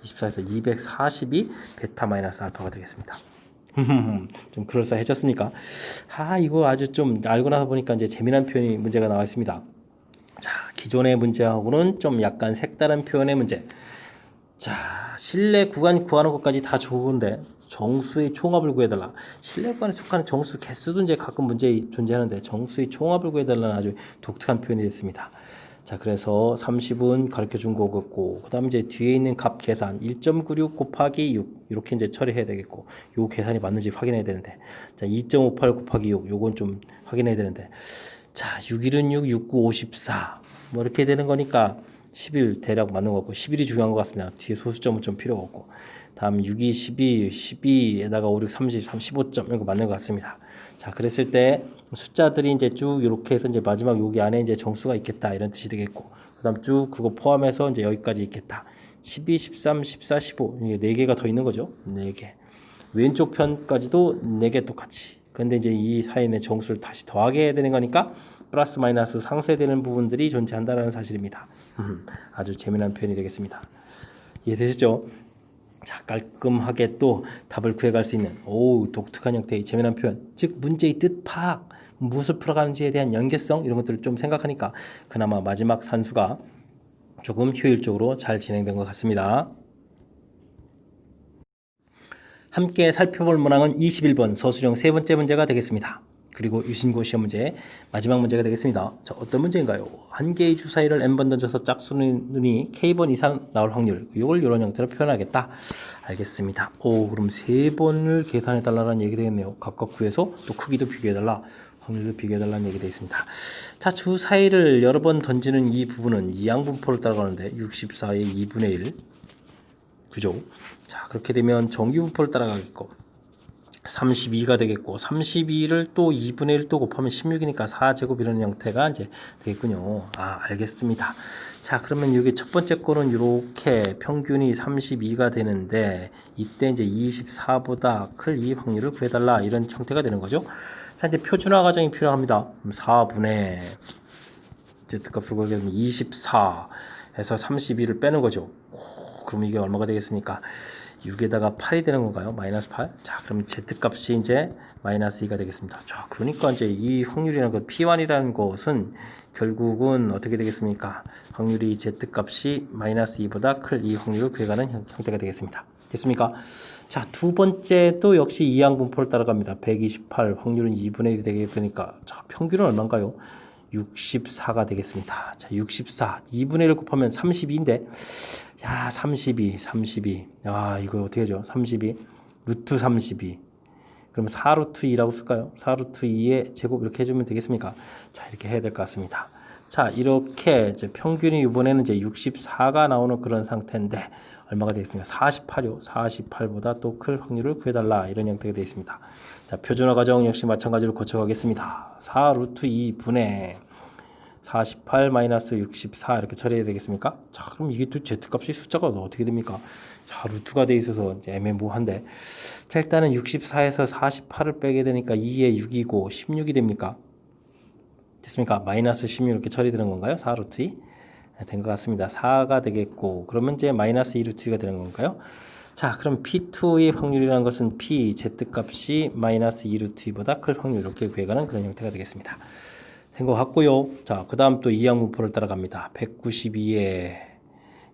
224에서 242 베타 마이너스 알파가 되겠습니다. 좀 그럴싸해졌습니까? 이거 아주 좀 알고 나서 보니까 이제 재미난 표현이 문제가 나와 있습니다. 자, 기존의 문제하고는 좀 약간 색다른 표현의 문제. 자, 실내 구간 구하는 것까지 다 좋은데 정수의 총합을 구해달라. 실내 구간에 속하는 정수 개수도 이제 가끔 문제 존재하는데 정수의 총합을 구해달라는 아주 독특한 표현이 됐습니다. 자, 그래서 30은 가르쳐 준 거겠고, 그 다음에 이제 뒤에 있는 값 계산 1.96 곱하기 6 이렇게 이제 처리해야 되겠고, 요 계산이 맞는지 확인해야 되는데, 자, 2.58 곱하기 6 요건 좀 확인해야 되는데, 자, 6일은 6, 69, 54 뭐 이렇게 되는 거니까 11 대략 맞는 것 같고 11이 중요한 것 같습니다. 뒤에 소수점은 좀 필요가 없고, 다음 6, 2, 12, 12에다가 5, 6, 30, 35점 이런 거 맞는 것 같습니다. 자, 그랬을 때 숫자들이 이제 쭉 이렇게 해서 이제 마지막 여기 안에 이제 정수가 있겠다 이런 뜻이 되겠고, 그다음 쭉 그거 포함해서 이제 여기까지 있겠다. 12, 13, 14, 15 이게 4개가 더 있는 거죠. 4개. 왼쪽 편까지도 4개 똑같이. 근데 이제 이 사이에 있는 정수를 다시 더하게 해야 되는 거니까 플러스 마이너스 상쇄되는 부분들이 존재한다는 사실입니다. 아주 재미난 표현이 되겠습니다. 이해되셨죠? 자, 깔끔하게 또 답을 구해갈 수 있는 독특한 형태의 재미난 표현, 즉 문제의 뜻 파악, 무엇을 풀어가는지에 대한 연계성 이런 것들을 좀 생각하니까 그나마 마지막 산수가 조금 효율적으로 잘 진행된 것 같습니다. 함께 살펴볼 문항은 21번 서술형 세 번째 문제가 되겠습니다. 그리고 유신고 시험 문제 마지막 문제가 되겠습니다. 자, 어떤 문제인가요? 한 개의 주사위를 n번 던져서 짝수눈이 k번 이상 나올 확률, 이걸 이런 형태로 표현하겠다. 알겠습니다. 그럼 3번을 계산해 달라는 얘기 되겠네요. 각각 구해서 또 크기도 비교해 달라, 확률도 비교해 달라는 얘기 되어 있습니다. 자, 주사위를 여러 번 던지는 이 부분은 이항분포를 따라가는데 64의 2분의 1 그죠? 자, 그렇게 되면 정규분포를 따라가겠고 32가 되겠고 32를 또 2분의 1 또 곱하면 16이니까 4제곱 이런 형태가 이제 되겠군요. 알겠습니다. 자, 그러면 여기 첫 번째 거는 이렇게 평균이 32가 되는데 이때 이제 24보다 클 이 확률을 구해달라 이런 형태가 되는 거죠. 자, 이제 표준화 과정이 필요합니다. 4분의 Z값을 구하게 되면 24에서 32를 빼는 거죠. 그럼 이게 얼마가 되겠습니까? 6에다가 8이 되는 건가요? 마이너스 8. 자, 그럼 Z값이 이제 마이너스 2가 되겠습니다. 자, 그러니까 이제 이 확률이라는 것, P1이라는 것은 결국은 어떻게 되겠습니까? 확률이 Z값이 마이너스 2보다 클 이 확률을 구해가는 형태가 되겠습니다. 됐습니까? 자, 두 번째 또 역시 이항분포를 따라갑니다. 128, 확률은 2분의 1이 되게 되니까, 자, 평균은 얼마인가요? 64가 되겠습니다. 자, 64, 2분의 1을 곱하면 32인데, 야, 32. 이거 어떻게 하죠? 32, 루트 32. 그럼 4루트 2라고 쓸까요? 4루트 2의 제곱 이렇게 해주면 되겠습니까? 자, 이렇게 해야 될 것 같습니다. 자, 이렇게 이제 평균이 이번에는 이제 64가 나오는 그런 상태인데, 얼마가 되겠습니까? 48요. 48보다 또 클 확률을 구해달라. 이런 형태가 되어 있습니다. 자, 표준화 과정 역시 마찬가지로 고쳐가겠습니다. 4루트 2분의 48 마이너스 64 이렇게 처리해야 되겠습니까? 자, 그럼 이게 또 Z값이 숫자가 어떻게 됩니까? 자, 루트가 돼 있어서 이제 애매모호한데, 자, 일단은 64에서 48을 빼게 되니까 2에 6이고 16이 됩니까? 됐습니까? 마이너스 16 이렇게 처리되는 건가요? 4루트 2? 된 것 같습니다. 4가 되겠고, 그러면 이제 마이너스 2루트 2가 되는 건가요? 자, 그럼 P2의 확률이라는 것은 P, Z값이 마이너스 2루트 2보다 클 확률 이렇게 구해가는 그런 형태가 되겠습니다. 된 것 같고요. 자, 그 다음 또 이항분포를 따라갑니다. 192에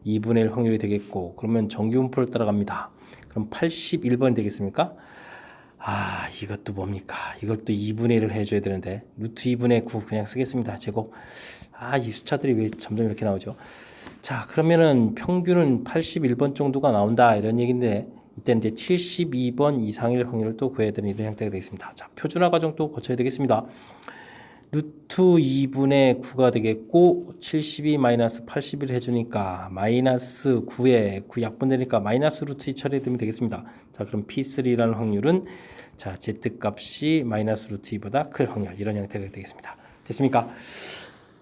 2분의 1 확률이 되겠고, 그러면 정규분포를 따라갑니다. 그럼 81번이 되겠습니까? 이것도 뭡니까? 이걸 또 2분의 1을 해줘야 되는데, 루트 2분의 9 그냥 쓰겠습니다. 제곱. 이 숫자들이 왜 점점 이렇게 나오죠? 자, 그러면은 평균은 81번 정도가 나온다 이런 얘기인데 이때는 이제 72번 이상일 확률을 또 구해야 되는 이런 형태가 되겠습니다. 자, 표준화 과정 또 거쳐야 되겠습니다. 루트 2분의 9가 되겠고 72 마이너스 81 해주니까 마이너스 9에 9 약분되니까 마이너스 루트 2 처리되면 되겠습니다. 자, 그럼 P3라는 확률은 자, Z값이 마이너스 루트 2보다 클 확률 이런 형태가 되겠습니다. 됐습니까?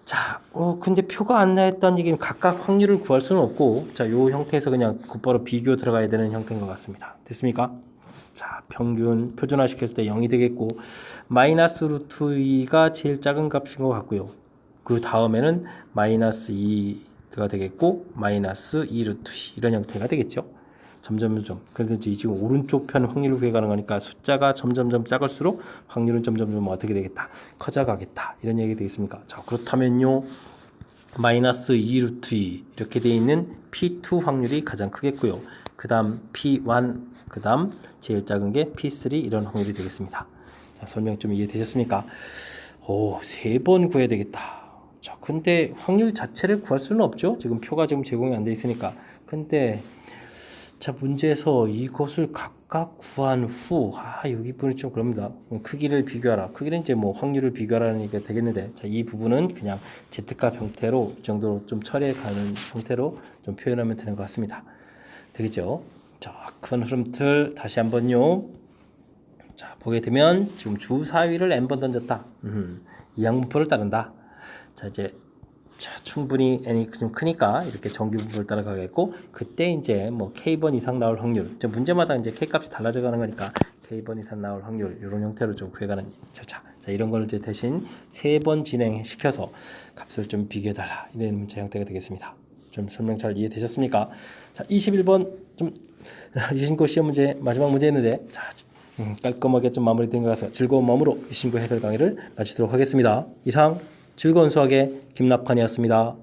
자, 근데 표가 안 나왔다는 얘기는 각각 확률을 구할 수는 없고 자, 요 형태에서 그냥 곧바로 비교 들어가야 되는 형태인 것 같습니다. 됐습니까? 자, 평균 표준화 시켰을 때 0이 되겠고 마이너스 루트 2가 제일 작은 값인 것 같고요. 그 다음에는 마이너스 2가 되겠고 마이너스 2 루트 2 이런 형태가 되겠죠. 점점. 그런데 지금 오른쪽 편 확률을 구해가는 거니까 숫자가 점점 작을수록 확률은 점점 어떻게 되겠다? 커져가겠다. 이런 얘기 되겠습니까? 자, 그렇다면요. 마이너스 2 루트 2 이렇게 되어 있는 P2 확률이 가장 크겠고요. 그 다음 P1, 그 다음 제일 작은 게 P3 이런 확률이 되겠습니다. 자, 설명 좀 이해되셨습니까? 오, 3번 구해야 되겠다. 자, 근데 확률 자체를 구할 수는 없죠. 지금 표가 지금 제공이 안 돼 있으니까. 근데 자, 문제에서 이것을 각각 구한 후, 여기 부분이 좀 그럽니다. 크기를 비교하라. 크기는 이제 뭐 확률을 비교하라는 얘기가 되겠는데, 자, 이 부분은 그냥 Z값 형태로 이 정도로 좀 처리해 가는 형태로 좀 표현하면 되는 것 같습니다. 되겠죠? 자, 큰 흐름들 다시 한번요. 자, 보게 되면 지금 주사위를 n번 던졌다. 이 항분포를 따른다. 자, 이제 자, 충분히 n이 좀 크니까 이렇게 정규분포를 따라가겠고 그때 이제 뭐 k번 이상 나올 확률 이제 문제마다 이제 k 값이 달라져 가는 거니까 k번 이상 나올 확률 이런 형태로 좀 구해가는 절차. 자, 이런 걸 이제 대신 3번 진행시켜서 값을 좀 비교해 달라 이런 문제 형태가 되겠습니다. 좀 설명 잘 이해되셨습니까? 자, 21번 좀 유신고 시험 문제 마지막 문제였는데 자, 깔끔하게 좀 마무리된 것 같아서 즐거운 마음으로 유신고 해설 강의를 마치도록 하겠습니다. 이상 즐거운 수학의 김낙환이었습니다.